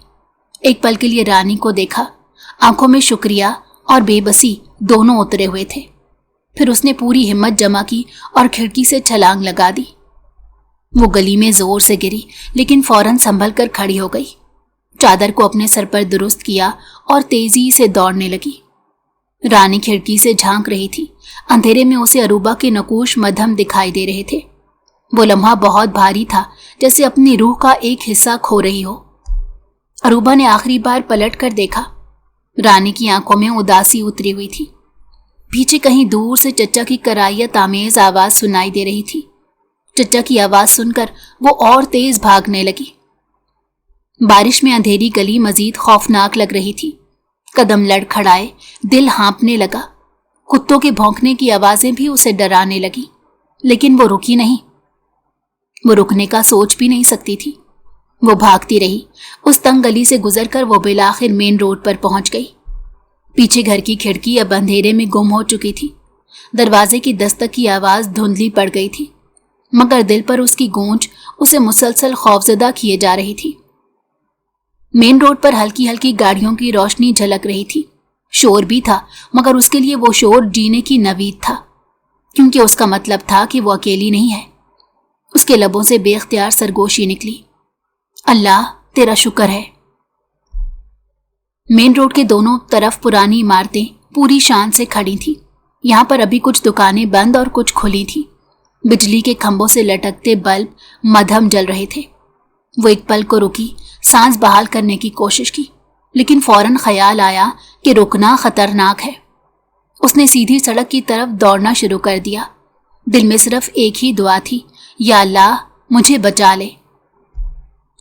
ایک پل کے لیے رانی کو دیکھا۔ آنکھوں میں شکریہ اور بے بسی دونوں اترے ہوئے تھے۔ پھر اس نے پوری ہمت جمع کی اور کھڑکی سے چھلانگ لگا دی۔ وہ گلی میں زور سے گری لیکن فوراً سنبھل کر کھڑی ہو گئی۔ چادر کو اپنے سر پر درست کیا اور تیزی سے دوڑنے لگی۔ رانی کھڑکی سے جھانک رہی تھی۔ اندھیرے میں اسے عروبہ کے نقوش مدھم دکھائی دے رہے تھے۔ وہ لمحہ بہت بھاری تھا، جیسے اپنی روح کا ایک حصہ کھو رہی ہو۔ عروبہ نے آخری بار پلٹ کر دیکھا۔ رانی کی آنکھوں میں اداسی اتری ہوئی تھی۔ پیچھے کہیں دور سے چچا کی کرائیت آمیز آواز سنائی دے رہی تھی۔ چچا کی آواز سن کر وہ اور تیز بھاگنے لگی۔ بارش میں اندھیری گلی مزید خوفناک لگ رہی تھی۔ قدم لڑ کھڑائے، دل ہانپنے لگا۔ کتوں کے بھونکنے کی آوازیں بھی اسے ڈرانے لگی، لیکن وہ رکی نہیں۔ وہ رکنے کا سوچ بھی نہیں سکتی تھی۔ وہ بھاگتی رہی۔ اس تنگ گلی سے گزر کر وہ بالآخر مین روڈ پر پہنچ گئی۔ پیچھے گھر کی کھڑکی اب اندھیرے میں گم ہو چکی تھی۔ دروازے کی دستک کی آواز دھندلی پڑ گئی تھی مگر دل پر اس کی گونج اسے مسلسل خوفزدہ کیے جا رہی تھی۔ مین روڈ پر ہلکی ہلکی گاڑیوں کی روشنی جھلک رہی تھی۔ شور بھی تھا مگر اس کے لیے وہ شور جینے کی نوید تھا، کیونکہ اس کا مطلب تھا کہ وہ اکیلی نہیں ہے۔ اس کے لبوں سے بے اختیار سرگوشی نکلی، اللہ تیرا شکر ہے۔ مین روڈ کے دونوں طرف پرانی عمارتیں پوری شان سے کھڑی تھیں۔ یہاں پر ابھی کچھ دکانیں بند اور کچھ کھلی تھیں۔ بجلی کے کھمبوں سے لٹکتے بلب مدھم جل رہے تھے۔ وہ ایک پل کو رکی، سانس بحال کرنے کی کوشش کی، لیکن فوراً خیال آیا کہ رکنا خطرناک ہے۔ اس نے سیدھی سڑک کی طرف دوڑنا شروع کر دیا۔ دل میں صرف ایک ہی دعا تھی، یا اللہ مجھے بچا لے۔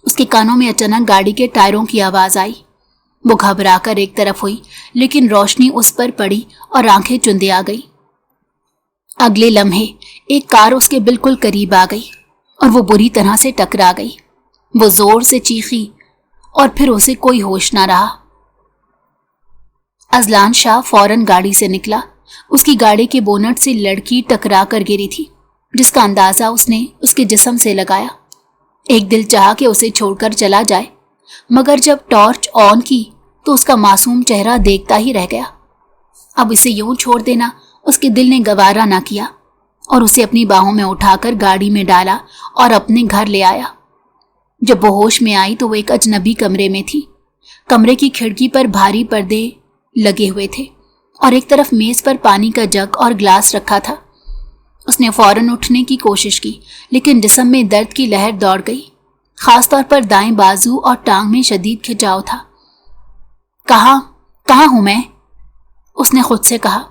اس کے کانوں میں اچانک گاڑی کے ٹائروں کی آواز آئی۔ وہ گھبرا کر ایک طرف ہوئی لیکن روشنی اس پر پڑی اور آنکھیں چندے آ گئی۔ اگلے لمحے ایک کار اس کے بالکل قریب آ گئی اور وہ بری طرح سے ٹکرا گئی۔ وہ زور سے چیخی اور پھر اسے کوئی ہوش نہ رہا۔ اذلان شاہ فوراً گاڑی سے نکلا۔ اس کی گاڑی کے بونٹ سے لڑکی ٹکرا کر گری تھی، جس کا اندازہ اس نے اس کے جسم سے لگایا۔ ایک دل چاہا کہ اسے چھوڑ کر چلا جائے مگر جب ٹارچ آن کی تو اس کا معصوم چہرہ دیکھتا ہی رہ گیا۔ اب اسے یوں چھوڑ دینا اس کے دل نے گوارا نہ کیا اور اسے اپنی باہوں میں اٹھا کر گاڑی میں ڈالا اور اپنے گھر لے آیا۔ جب وہ ہوش میں آئی تو وہ ایک اجنبی کمرے میں تھی۔ کمرے کی کھڑکی پر بھاری پردے لگے ہوئے تھے اور ایک طرف میز پر پانی کا جگ اور گلاس رکھا تھا۔ اس نے فوراً اٹھنے کی کوشش کی لیکن جسم میں درد کی لہر دوڑ گئی، خاص طور پر دائیں بازو اور ٹانگ میں شدید کھچاؤ تھا۔ کہاں ہوں میں؟ اس نے خود سے کہا۔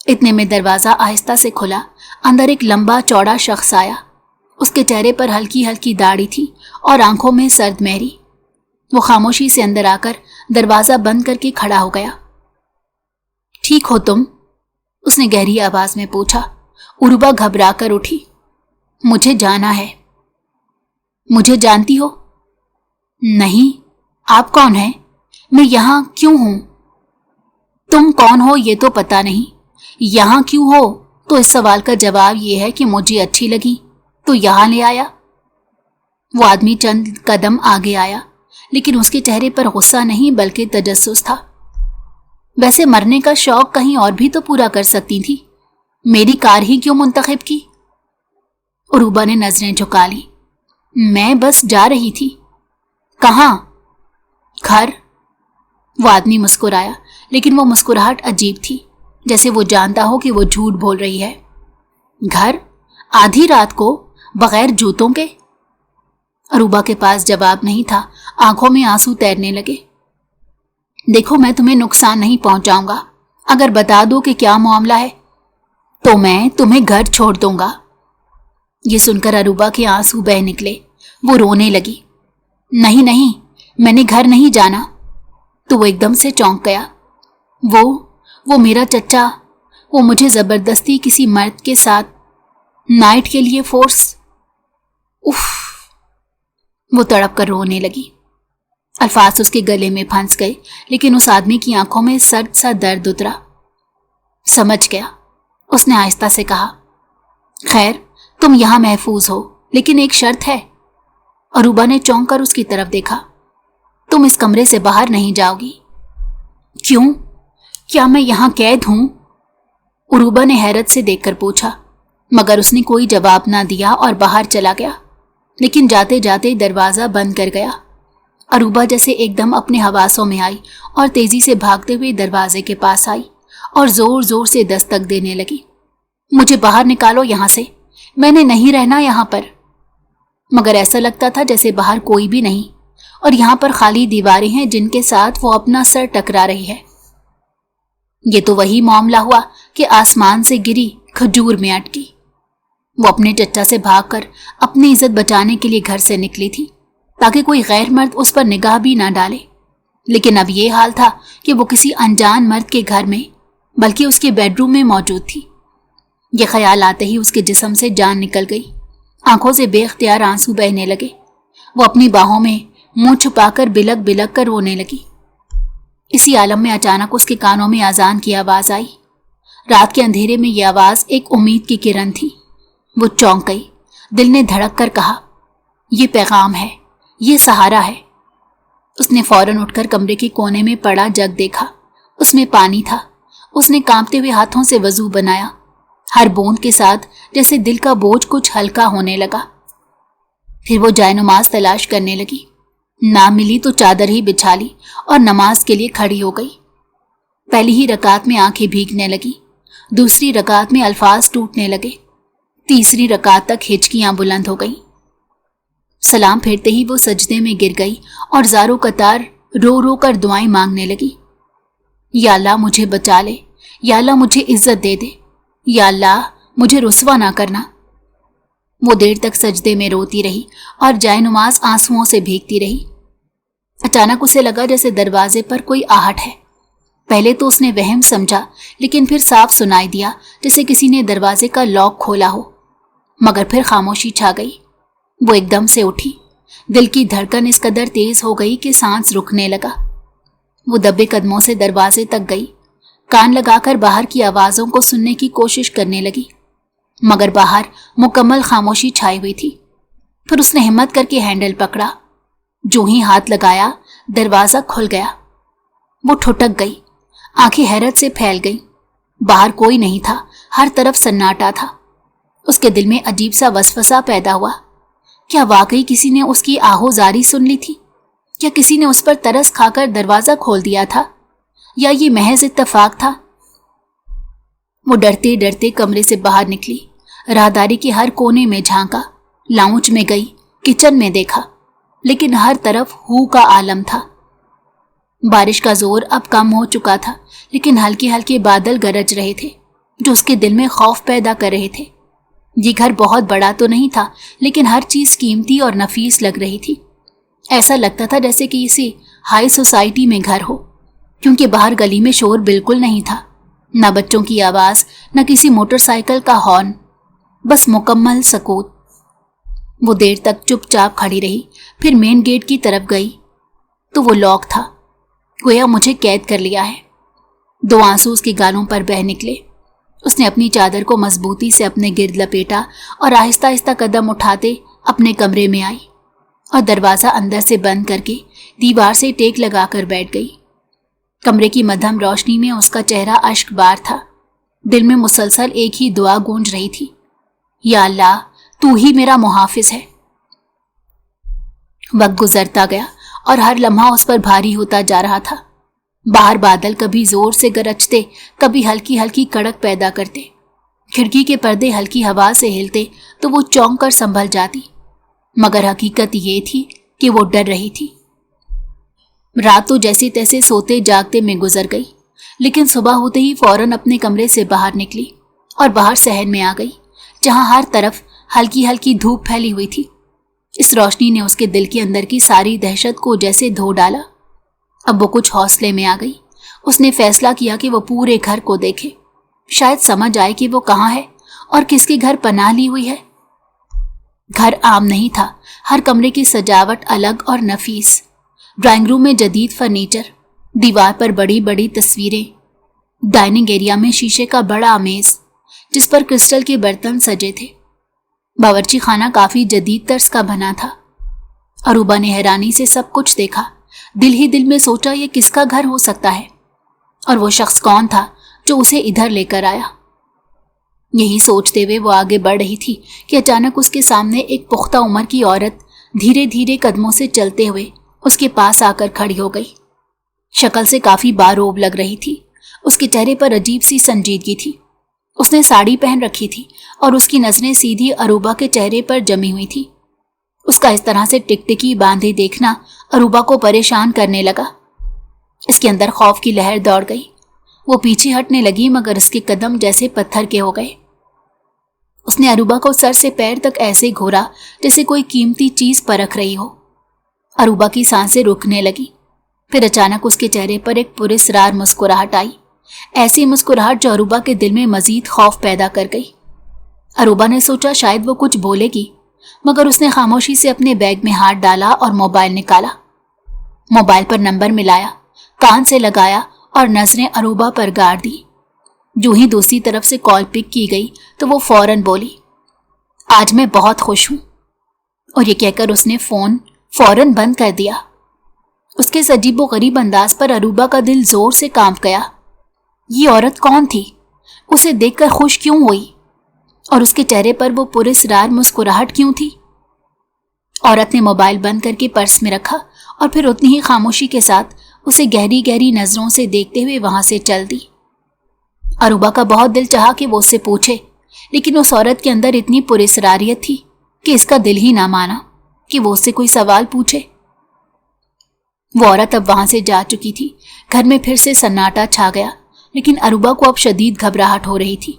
اتنے میں دروازہ آہستہ سے کھلا۔ اندر ایک لمبا چوڑا شخص آیا۔ اس کے چہرے پر ہلکی ہلکی داڑھی تھی اور آنکھوں میں سرد مہری۔ وہ خاموشی سے اندر آ کر دروازہ بند کر کے کھڑا ہو گیا۔ ٹھیک ہو تم؟ اس نے گہری آواز میں پوچھا۔ عروبہ گھبرا کر اٹھی۔ مجھے جانا ہے۔ مجھے جانتی ہو؟ نہیں۔ آپ کون ہیں؟ میں یہاں کیوں ہوں؟ تم کون ہو یہ تو پتا نہیں، یہاں کیوں ہو تو اس سوال کا جواب یہ ہے کہ مجھے اچھی لگی تو یہاں لے آیا۔ وہ آدمی چند قدم آگے آیا لیکن اس کے چہرے پر غصہ نہیں بلکہ تجسس تھا۔ ویسے مرنے کا شوق کہیں اور بھی تو پورا کر سکتی تھی، میری کار ہی کیوں منتخب کی؟ عروبہ نے نظریں جھکا لی۔ میں بس جا رہی تھی۔ کہاں؟ گھر۔ وہ آدمی مسکرایا لیکن وہ مسکراہٹ عجیب تھی، جیسے وہ جانتا ہو کہ وہ جھوٹ بول رہی ہے۔ گھر؟ آدھی رات کو بغیر جوتوں کے؟ अरूबा के पास जवाब नहीं था, आंखों में आंसू तैरने लगे। देखो, मैं तुम्हें नुकसान नहीं पहुंचाऊंगा। अगर बता दो कि क्या मामला है तो मैं तुम्हें घर छोड़ दूंगा। ये सुनकर अरूबा के आंसू बह निकले। वो रोने लगी। नहीं नहीं, मैंने घर नहीं जाना। तो वो एकदम से चौंक गया। वो मेरा चचा, वो मुझे जबरदस्ती किसी मर्द के साथ नाइट के लिए फोर्स। उफ! वो तड़प कर रोने लगी। अल्फाज उसके गले में फंस गए, लेकिन उस आदमी की आंखों में सर्द सा दर्द उतरा। समझ गया, उसने आहिस्ता से कहा। खैर, तुम यहां महफूज हो, लेकिन एक शर्त है। अरूबा ने चौंक कर उसकी तरफ देखा। तुम इस कमरे से बाहर नहीं जाओगी। क्यों? क्या मैं यहां कैद हूं? अरूबा ने हैरत से देखकर पूछा, मगर उसने कोई जवाब ना दिया और बाहर चला गया। लेकिन जाते जाते दरवाजा बंद कर गया। अरूबा जैसे एकदम अपने हवासों में आई और तेजी से भागते हुए दरवाजे के पास आई और जोर जोर से दस्तक देने लगी। मुझे बाहर निकालो यहां से, मैंने नहीं रहना यहां पर। मगर ऐसा लगता था जैसे बाहर कोई भी नहीं और यहां पर खाली दीवारें हैं जिनके साथ वो अपना सर टकरा रही है। ये तो वही मामला हुआ कि आसमान से गिरी खजूर में अटकी। वो अपने चचा से भागकर अपनी इज्जत बचाने के लिए घर से निकली थी, ताकि कोई गैर मर्द उस पर निगाह भी ना डाले। लेकिन अब ये हाल था कि वो किसी अनजान मर्द के घर में, बल्कि उसके बेडरूम में मौजूद थी। ये ख्याल आते ही उसके जिस्म से जान निकल गई। आंखों से बेख्तियार आंसू बहने लगे। वो अपनी बाहों में मुंह छुपाकर बिलक बिलक कर रोने लगी। इसी आलम में अचानक उसके कानों में अजान की आवाज आई। रात के अंधेरे में यह आवाज एक उम्मीद की किरण थी। वो चौंक गई। दिल ने धड़क कर कहा, ये पैगाम है, ये सहारा है। उसने फौरन उठकर कमरे के कोने में पड़ा जग देखा। उसमें पानी था। उसने कांपते हुए हाथों से वजू बनाया। हर बूंद के साथ जैसे दिल का बोझ कुछ हल्का होने लगा। फिर वो जायनमाज तलाश करने लगी। ना मिली तो चादर ही बिछा ली और नमाज के लिए खड़ी हो गई। पहली ही रकात में आंखें भीगने लगी, दूसरी रकात में अल्फाज टूटने लगे, तीसरी रकात तक हिचकियां बुलंद हो गईं। सलाम फेरते ही वो सजदे में गिर गई और ज़ारो कतार रो रो कर दुआएं मांगने लगी। या अल्लाह मुझे बचा ले, या अल्लाह मुझे इज्जत दे दे, या अल्लाह मुझे रुस्वा ना करना। वो देर तक सजदे में रोती रही और जायनुमाज आंसुओं से भीगती रही। अचानक उसे लगा जैसे दरवाजे पर कोई आहट है। पहले तो उसने वहम समझा, लेकिन फिर साफ सुनाई दिया जैसे किसी ने दरवाजे का लॉक खोला हो। मगर फिर खामोशी छा गई। वो एकदम से उठी। दिल की धड़कन इस कदर तेज हो गई कि सांस रुकने लगा। वो दबे कदमों से दरवाजे तक गई। कान लगाकर बाहर की आवाज़ों को सुनने की कोशिश करने लगी, मगर बाहर मुकम्मल खामोशी छाई हुई थी। फिर उसने हिम्मत करके हैंडल पकड़ा। जो ही हाथ लगाया, दरवाज़ा खुल गया। वो ठुठक गई। आंखें हैरत से फैल गईं। बाहर कोई नहीं था, हर तरफ सन्नाटा था। उसके दिल में अजीब सा वसवसा पैदा हुआ। क्या वाकई किसी ने उसकी आहोजारी सुन ली थी? क्या किसी ने उस पर तरस खाकर दरवाज़ा खोल दिया था, या ये महज इत्तेफाक था? वो डरते डरते कमरे से बाहर निकली। राहदारी के हर कोने में झांका, लाउंज में गई, किचन में देखा, लेकिन हर तरफ हू का आलम था। बारिश का जोर अब कम हो चुका था, लेकिन हल्के हल्के बादल गरज रहे थे जो उसके दिल में खौफ पैदा कर रहे थे। ये घर बहुत बड़ा तो नहीं था, लेकिन हर चीज कीमती और नफीस लग रही थी। ऐसा लगता था जैसे कि किसी हाई सोसाइटी में घर हो, क्योंकि बाहर गली में शोर बिल्कुल नहीं था। न बच्चों की आवाज, न किसी मोटरसाइकिल का हॉर्न, बस मुकम्मल सकूत। वो देर तक चुपचाप खड़ी रही, फिर मेन गेट की तरफ गई तो वो लॉक था। गोया मुझे कैद कर लिया है। दो आंसू उसके गालों पर बह निकले। उसने अपनी चादर को मजबूती से अपने गिर्द लपेटा और आहिस्ता आहिस्ता कदम उठाते अपने कमरे में आई और दरवाज़ा अंदर से बंद करके दीवार से टेक लगाकर बैठ गई। कमरे की मध्यम रोशनी में उसका चेहरा अश्कबार था। दिल में मुसलसल एक ही दुआ गूंज रही थी, या अल्लाह तू ही मेरा मुहाफिज है। वक्त गुजरता गया और हर लम्हा उस पर भारी होता जा रहा था। बाहर बादल कभी जोर से गरजते, कभी हल्की हल्की कड़क पैदा करते। खिड़की के पर्दे हल्की हवा से हिलते तो वो चौंक कर संभल जाती। मगर हकीकत ये थी कि वो डर रही थी। रात तो जैसे तैसे सोते जागते में गुजर गई, लेकिन सुबह होते ही फौरन अपने कमरे से बाहर निकली और बाहर शहर में आ गई, जहां हर तरफ हल्की हल्की धूप फैली हुई थी। इस रोशनी ने उसके दिल के अंदर की सारी दहशत को जैसे धो डाला। अब वो कुछ हौसले में आ गई। उसने फैसला किया कि वो पूरे घर को देखे, शायद समझ आए कि वो कहाँ है और किसके घर पनाह ली हुई है। घर आम नहीं था, हर कमरे की सजावट अलग और नफीस। ड्राइंग रूम में जदीद फर्नीचर, दीवार पर बड़ी बड़ी तस्वीरें, डाइनिंग एरिया में शीशे का बड़ा मेज जिस पर क्रिस्टल के बर्तन सजे थे। बावर्ची खाना काफी जदीद तर्ज का बना था। अरूबा ने हैरानी से सब कुछ देखा। दिल ही दिल में सोचा ये किसका घर हो सकता है और वो शख्स कौन था जो उसे इधर लेकर आया। यही सोचते हुए वो आगे बढ़ रही थी कि अचानक उसके सामने एक पुख्ता उम्र की औरत धीरे धीरे कदमों से चलते हुए उसके पास आकर खड़ी हो गई। शक्ल से काफी बारोब लग रही थी। उसके चेहरे पर अजीब सी संजीदगी थी। उसने साड़ी पहन रखी थी और उसकी नजरें सीधी अरूबा के चेहरे पर जमी हुई थी। उसका इस तरह से टिकटिकी बांधे देखना अरूबा को परेशान करने लगा। इसके अंदर खौफ की लहर दौड़ गई। वो पीछे हटने लगी, मगर उसके कदम जैसे पत्थर के हो गए। उसने अरूबा को सर से पैर तक ऐसे घोरा जैसे कोई कीमती चीज परख रही हो। अरूबा की सांसें रुकने लगी। फिर अचानक उसके चेहरे पर एक पुरस्कार मुस्कुराहट आई, ऐसी मुस्कुराहट जो अरूबा के दिल में मजीद खौफ पैदा कर गई। अरूबा ने सोचा शायद वो कुछ बोलेगी, मगर उसने खामोशी से अपने बैग में हाथ डाला और मोबाइल निकाला। मोबाइल पर नंबर मिलाया, कान से लगाया और नजरें अरूबा पर गाड़ दी। जो ही दूसरी तरफ से कॉल पिक की गई तो वो फौरन बोली, आज मैं बहुत खुश हूं। और ये कहकर उसने फोन फौरन बंद कर दिया। उसके इस अजीबो गरीब अंदाज पर अरूबा का दिल जोर से कांप गया। ये औरत कौन थी? उसे देखकर खुश क्यों हुई? और उसके चेहरे पर वो पुरस्कार मुस्कुराहट क्यों थी? औरत ने मोबाइल बंद करके पर्स में रखा और फिर उतनी ही खामोशी के साथ उसे गहरी गहरी नजरों से देखते हुए वहां से चल दी। अरूबा का बहुत दिल चाहा कि वो उससे पूछे, लेकिन उस औरत के अंदर इतनी पुरस्कारियत थी कि इसका दिल ही ना माना कि वो उससे कोई सवाल पूछे। वो औरत अब वहां से जा चुकी थी। घर में फिर से सन्नाटा छा गया, लेकिन अरूबा को अब शदीद घबराहट हो रही थी।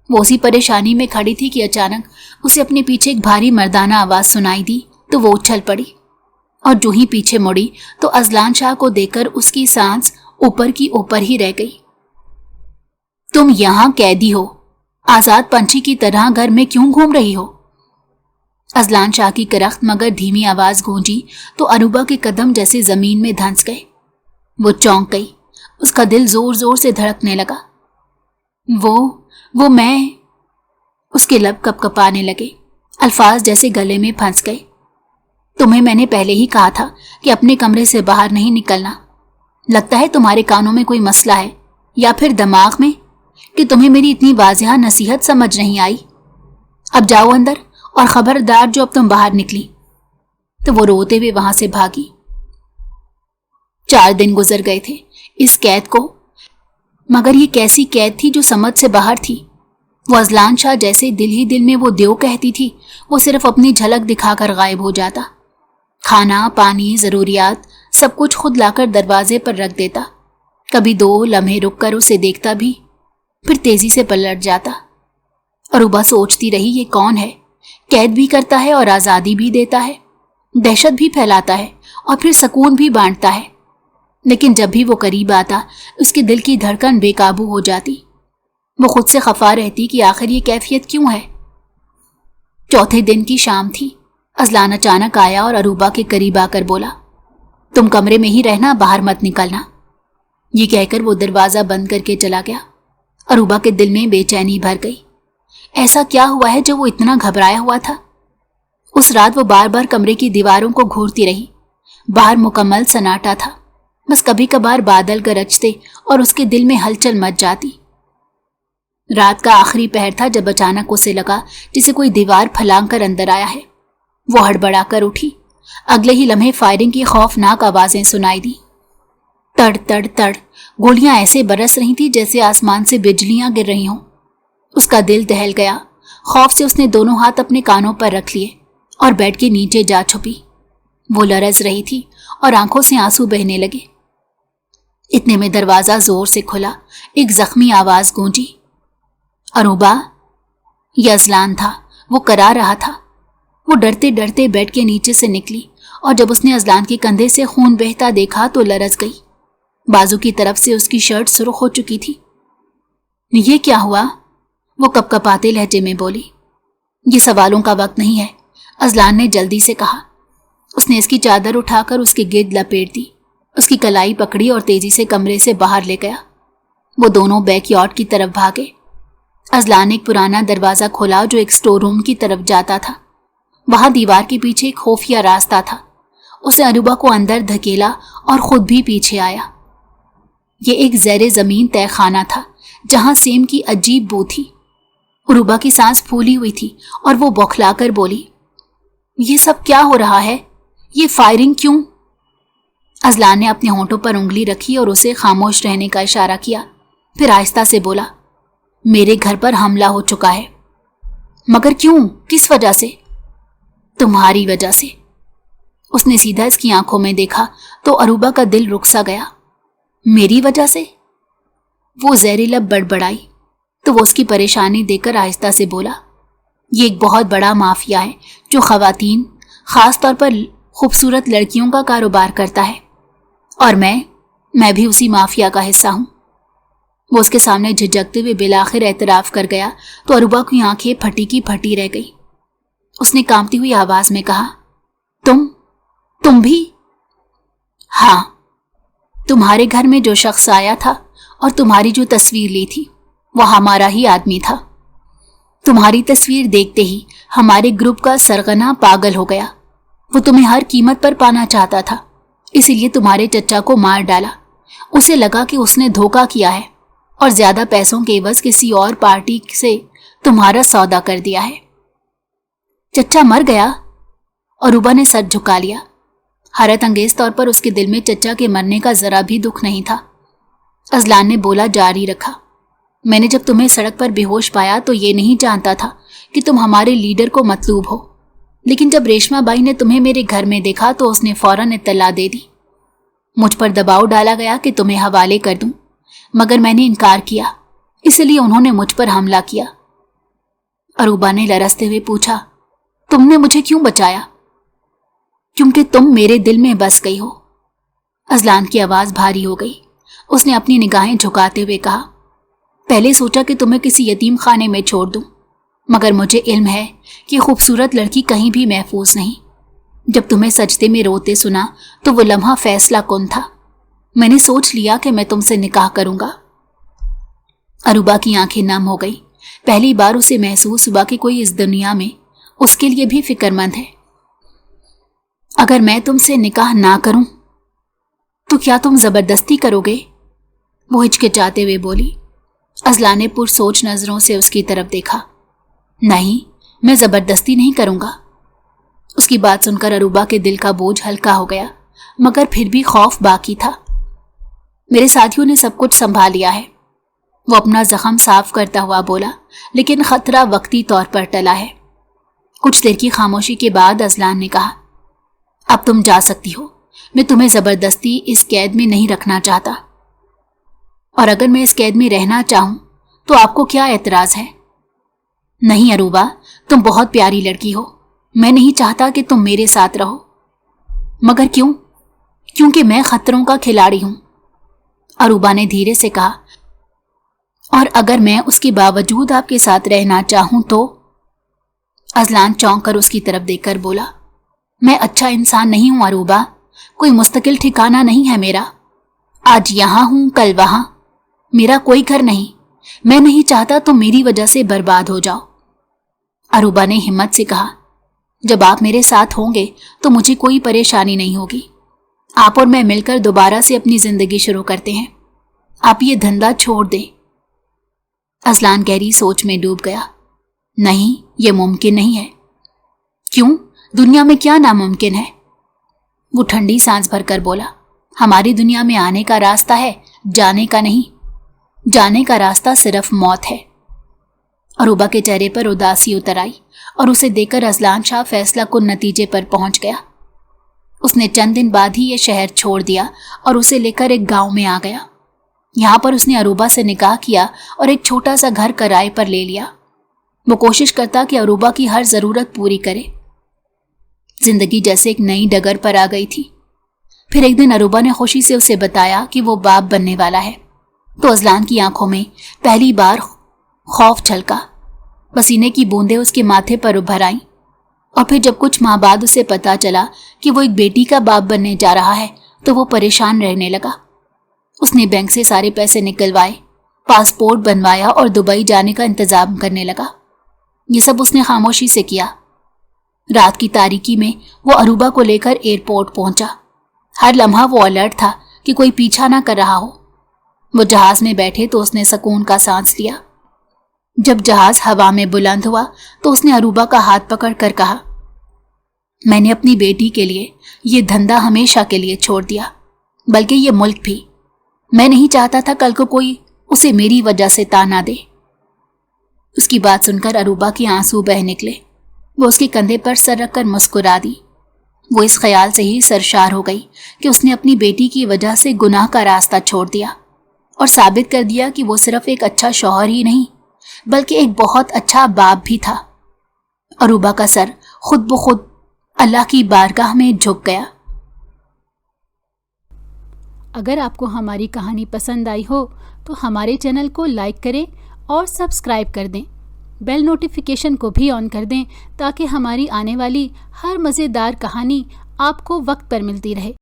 वो उसी परेशानी में खड़ी थी कि अचानक उसे अपने पीछे एक भारी मर्दाना आवाज सुनाई दी तो वो उछल पड़ी और जो ही पीछे मुड़ी तो अजलान शाह को देखकर उसकी सांस ऊपर की ऊपर ही रह गई। तुम यहां कैदी हो, आजाद पंछी की तरह घर में क्यों घूम रही हो? अजलान शाह की करख्त मगर धीमी आवाज गूंजी तो अरूबा के कदम जैसे जमीन में धंस गए। वो चौंक गई। उसका दिल जोर जोर से धड़कने लगा। वो मैं। उसके लब कपकपाने लगे, अल्फाज जैसे गले में फंस गए। तुम्हें मैंने पहले ही कहा था कि अपने कमरे से बाहर नहीं निकलना। लगता है तुम्हारे कानों में कोई मसला है या फिर दिमाग में कि तुम्हें मेरी इतनी वाज़ेह नसीहत समझ नहीं आई। अब जाओ अंदर और खबरदार जो अब तुम बाहर निकली। तो वो रोते हुए वहां से भागी। 4 दिन गुजर गए थे इस कैद को, मगर ये कैसी कैद थी जो समझ से बाहर थी। वो अजलान शाह जैसे दिल ही दिल में वो देव कहती थी, वो सिर्फ अपनी झलक दिखाकर गायब हो जाता। खाना पानी जरूरियात सब कुछ खुद लाकर दरवाजे पर रख देता। कभी 2 लम्हे रुक कर उसे देखता भी, फिर तेजी से पलट जाता। अरूबा सोचती रही ये कौन है? कैद भी करता है और आज़ादी भी देता है, दहशत भी फैलाता है और फिर सुकून भी बांटता है। लेकिन जब भी वो करीब आता उसके दिल की धड़कन बेकाबू हो जाती। वो खुद से खफा रहती कि आखिर ये कैफियत क्यों है। 4थे दिन की शाम थी। अजलान अचानक आया और अरूबा के करीब आकर बोला, तुम कमरे में ही रहना, बाहर मत निकलना। ये कहकर वो दरवाज़ा बंद करके चला गया। अरूबा के दिल में बेचैनी भर गई। ऐसा क्या हुआ है जो वो इतना घबराया हुआ था? उस रात वो बार बार कमरे की दीवारों को घूरती रही। बाहर मुकम्मल सन्नाटा था, बस कभी कभार बादल गरजते और उसके दिल में हलचल मच जाती। रात का आखिरी पहर था जब अचानक उसे लगा जिसे कोई दीवार फलांग कर अंदर आया है। वो हड़बड़ा कर उठी। अगले ही लम्हे फायरिंग की खौफनाक आवाजें सुनाई दी। तड़ तड़ तड़ गोलियां ऐसे बरस रही थी जैसे आसमान से बिजलियां गिर रही हों। उसका दिल दहल गया। खौफ से उसने दोनों हाथ अपने कानों पर रख लिए और बेड के नीचे जा छुपी। वो लरज रही थी और आंखों से आंसू बहने लगे। इतने में दरवाजा जोर से खुला। एक जख्मी आवाज गूंजी। अरूबा। ये अजलान था। वो करा रहा था। वो डरते डरते बेड के नीचे से निकली और जब उसने अजलान के कंधे से खून बहता देखा तो लरज गई। बाजू की तरफ से उसकी शर्ट सुर्ख हो चुकी थी। ये क्या हुआ? वो कपकपाते लहजे में बोली। ये सवालों का वक्त नहीं है, अजलान ने जल्दी से कहा। उसने इसकी चादर उठाकर उसके गिर्द लपेट दी, उसकी कलाई पकड़ी और तेजी से कमरे से बाहर ले गया। वो दोनों बैकयार्ड की तरफ भागे। अजलान ने एक पुराना दरवाजा खोला जो एक स्टोर रूम की तरफ जाता था। वहां दीवार के पीछे एक खुफिया रास्ता था। उसने अरूबा को अंदर धकेला और खुद भी पीछे आया। ये एक ज़ेरे ज़मीन तहखाना था जहां सेम की अजीब बू थी। अरूबा की सांस फूली हुई थी और वो बौखलाकर बोली, ये सब क्या हो रहा है? ये फायरिंग क्यों? अजलान ने अपने होंठों पर उंगली रखी और उसे खामोश रहने का इशारा किया। फिर आहिस्ता से बोला, मेरे घर पर हमला हो चुका है। मगर क्यों? किस वजह से? तुम्हारी वजह से। उसने सीधा इसकी आंखों में देखा तो अरूबा का दिल रुक सा गया। मेरी वजह से? वो ज़हरीलब बड़बड़ाई तो वो उसकी परेशानी देखकर आहिस्ता से बोला, ये एक बहुत बड़ा माफिया है जो खवातीन, खास तौर पर खूबसूरत लड़कियों का कारोबार करता है और मैं भी उसी माफिया का हिस्सा हूं। वो उसके सामने झिझकते हुए बिलाखिर एतराफ कर गया तो अरूबा की आंखें फटी की फटी रह गई। उसने कांपती हुई आवाज में कहा, तुम भी? हाँ, तुम्हारे घर में जो शख्स आया था और तुम्हारी जो तस्वीर ली थी वो हमारा ही आदमी था। तुम्हारी तस्वीर देखते ही हमारे ग्रुप का सरगना पागल हो गया। वो तुम्हें हर कीमत पर पाना चाहता था, इसीलिए तुम्हारे चचा को मार डाला। उसे लगा कि उसने धोखा किया है और ज्यादा पैसों के एवज किसी और पार्टी से तुम्हारा सौदा कर दिया है। चचा मर गया? अरूबा ने सर झुका लिया। हैरत अंगेज तौर पर उसके दिल में चचा के मरने का जरा भी दुख नहीं था। अजलान ने बोला जारी रखा, मैंने जब तुम्हें सड़क पर बेहोश पाया तो ये नहीं जानता था कि तुम हमारे लीडर को मतलूब हो, लेकिन जब रेशमा बाई ने तुम्हें मेरे घर में देखा तो उसने फौरन इत्तला दे दी। मुझ पर दबाव डाला गया कि तुम्हें हवाले कर दूं, मगर मैंने इनकार किया, इसलिए उन्होंने मुझ पर हमला किया। अरूबा ने लरसते हुए पूछा, तुमने मुझे क्यों बचाया? क्योंकि तुम मेरे दिल में बस गई हो। अजलान की आवाज भारी हो गई। उसने अपनी निगाहें झुकाते हुए कहा, पहले सोचा कि तुम्हें किसी यतीम खाने में छोड़ दूं, मगर मुझे इल्म है कि खूबसूरत लड़की कहीं भी महफूज नहीं। जब तुम्हें सजदे में रोते सुना तो वो लम्हा फैसला कुन था। मैंने सोच लिया कि मैं तुमसे निकाह करूंगा। अरूबा की आंखें नम हो गई। पहली बार उसे महसूस हुआ कि कोई इस दुनिया में उसके लिए भी फिक्रमंद है। अगर मैं तुमसे निकाह ना करूं तो क्या तुम जबरदस्ती करोगे? वो हिचकिचाते हुए बोली। अजलान ने पुरसोच नजरों से उसकी तरफ देखा। नहीं, मैं जबरदस्ती नहीं करूंगा। उसकी बात सुनकर अरूबा के दिल का बोझ हल्का हो गया, मगर फिर भी खौफ बाकी था। मेरे साथियों ने सब कुछ संभाल लिया है, वो अपना जख्म साफ करता हुआ बोला, लेकिन खतरा वक्ती तौर पर टला है। कुछ देर की खामोशी के बाद अजलान ने कहा, अब तुम जा सकती हो। मैं तुम्हें जबरदस्ती इस कैद में नहीं रखना चाहता, और अगर मैं इस कैद में रहना चाहूं तो आपको क्या एतराज है? नहीं अरूबा, तुम बहुत प्यारी लड़की हो। मैं नहीं चाहता कि तुम मेरे साथ रहो। मगर क्यों? क्योंकि मैं खतरों का खिलाड़ी हूं, अरूबा ने धीरे से कहा। और अगर मैं उसके बावजूद आपके साथ रहना चाहूं तो? अजलान चौंक कर उसकी तरफ देखकर बोला, मैं अच्छा इंसान नहीं हूं अरूबा। कोई मुस्तकिल ठिकाना नहीं है मेरा। आज यहां हूं, कल वहां। मेरा कोई घर नहीं। मैं नहीं चाहता तुम मेरी वजह से बर्बाद हो जाओ। अरूबा ने हिम्मत से कहा, जब आप मेरे साथ होंगे तो मुझे कोई परेशानी नहीं होगी। आप और मैं मिलकर दोबारा से अपनी जिंदगी शुरू करते हैं। आप ये धंधा छोड़ दें। अजलान गहरी सोच में डूब गया। नहीं, ये मुमकिन नहीं है। क्यों? दुनिया में क्या नामुमकिन है? वो ठंडी सांस भरकर बोला, हमारी दुनिया में आने का रास्ता है, जाने का नहीं। जाने का रास्ता सिर्फ मौत है। अरूबा के चेहरे पर उदासी उतर आई और उसे देखकर अजलान शाह फैसला कुन नतीजे पर पहुंच गया। उसने चंद दिन बाद ही ये शहर छोड़ दिया और उसे लेकर एक गांव में आ गया। यहाँ पर उसने अरूबा से निकाह किया और एक छोटा सा घर किराए पर ले लिया। वो कोशिश करता कि अरूबा की हर ज़रूरत पूरी करे। जिंदगी जैसे एक नई डगर पर आ गई थी। फिर एक दिन अरूबा ने खुशी से उसे बताया कि वो बाप बनने वाला है, तो अजलान की आंखों में पहली बार खौफ छलका। पसीने की बूंदें उसके माथे पर उभर आईं। और फिर जब कुछ माह बाद उसे पता चला कि वो एक बेटी का बाप बनने जा रहा है, तो वो परेशान रहने लगा। उसने बैंक से सारे पैसे निकलवाए, पासपोर्ट बनवाया और दुबई जाने का इंतजाम करने लगा। ये सब उसने खामोशी से किया। रात की तारीकी में वो अरूबा को लेकर एयरपोर्ट पहुंचा। हर लम्हा वो अलर्ट था कि कोई पीछा ना कर रहा हो। वो जहाज में बैठे तो उसने सुकून का सांस लिया। जब जहाज हवा में बुलंद हुआ तो उसने अरूबा का हाथ पकड़ कर कहा, मैंने अपनी बेटी के लिए ये धंधा हमेशा के लिए छोड़ दिया, बल्कि ये मुल्क भी। मैं नहीं चाहता था कल को कोई उसे मेरी वजह से ताना दे। उसकी बात सुनकर अरूबा के आंसू बह निकले। वो उसके कंधे पर सर रखकर मुस्कुरा दी। वो इस ख्याल से ही सरशार हो गई कि उसने अपनी बेटी की वजह से गुनाह का रास्ता छोड़ दिया और साबित कर दिया कि वो सिर्फ एक अच्छा शौहर ही नहीं, बल्कि एक बहुत अच्छा बाप भी था। अरूबा का सर खुद ब खुद अल्लाह की बारगाह में झुक गया। अगर आपको हमारी कहानी पसंद आई हो तो हमारे चैनल को लाइक करें और सब्सक्राइब कर दें। बेल नोटिफिकेशन को भी ऑन कर दें ताकि हमारी आने वाली हर मज़ेदार कहानी आपको वक्त पर मिलती रहे।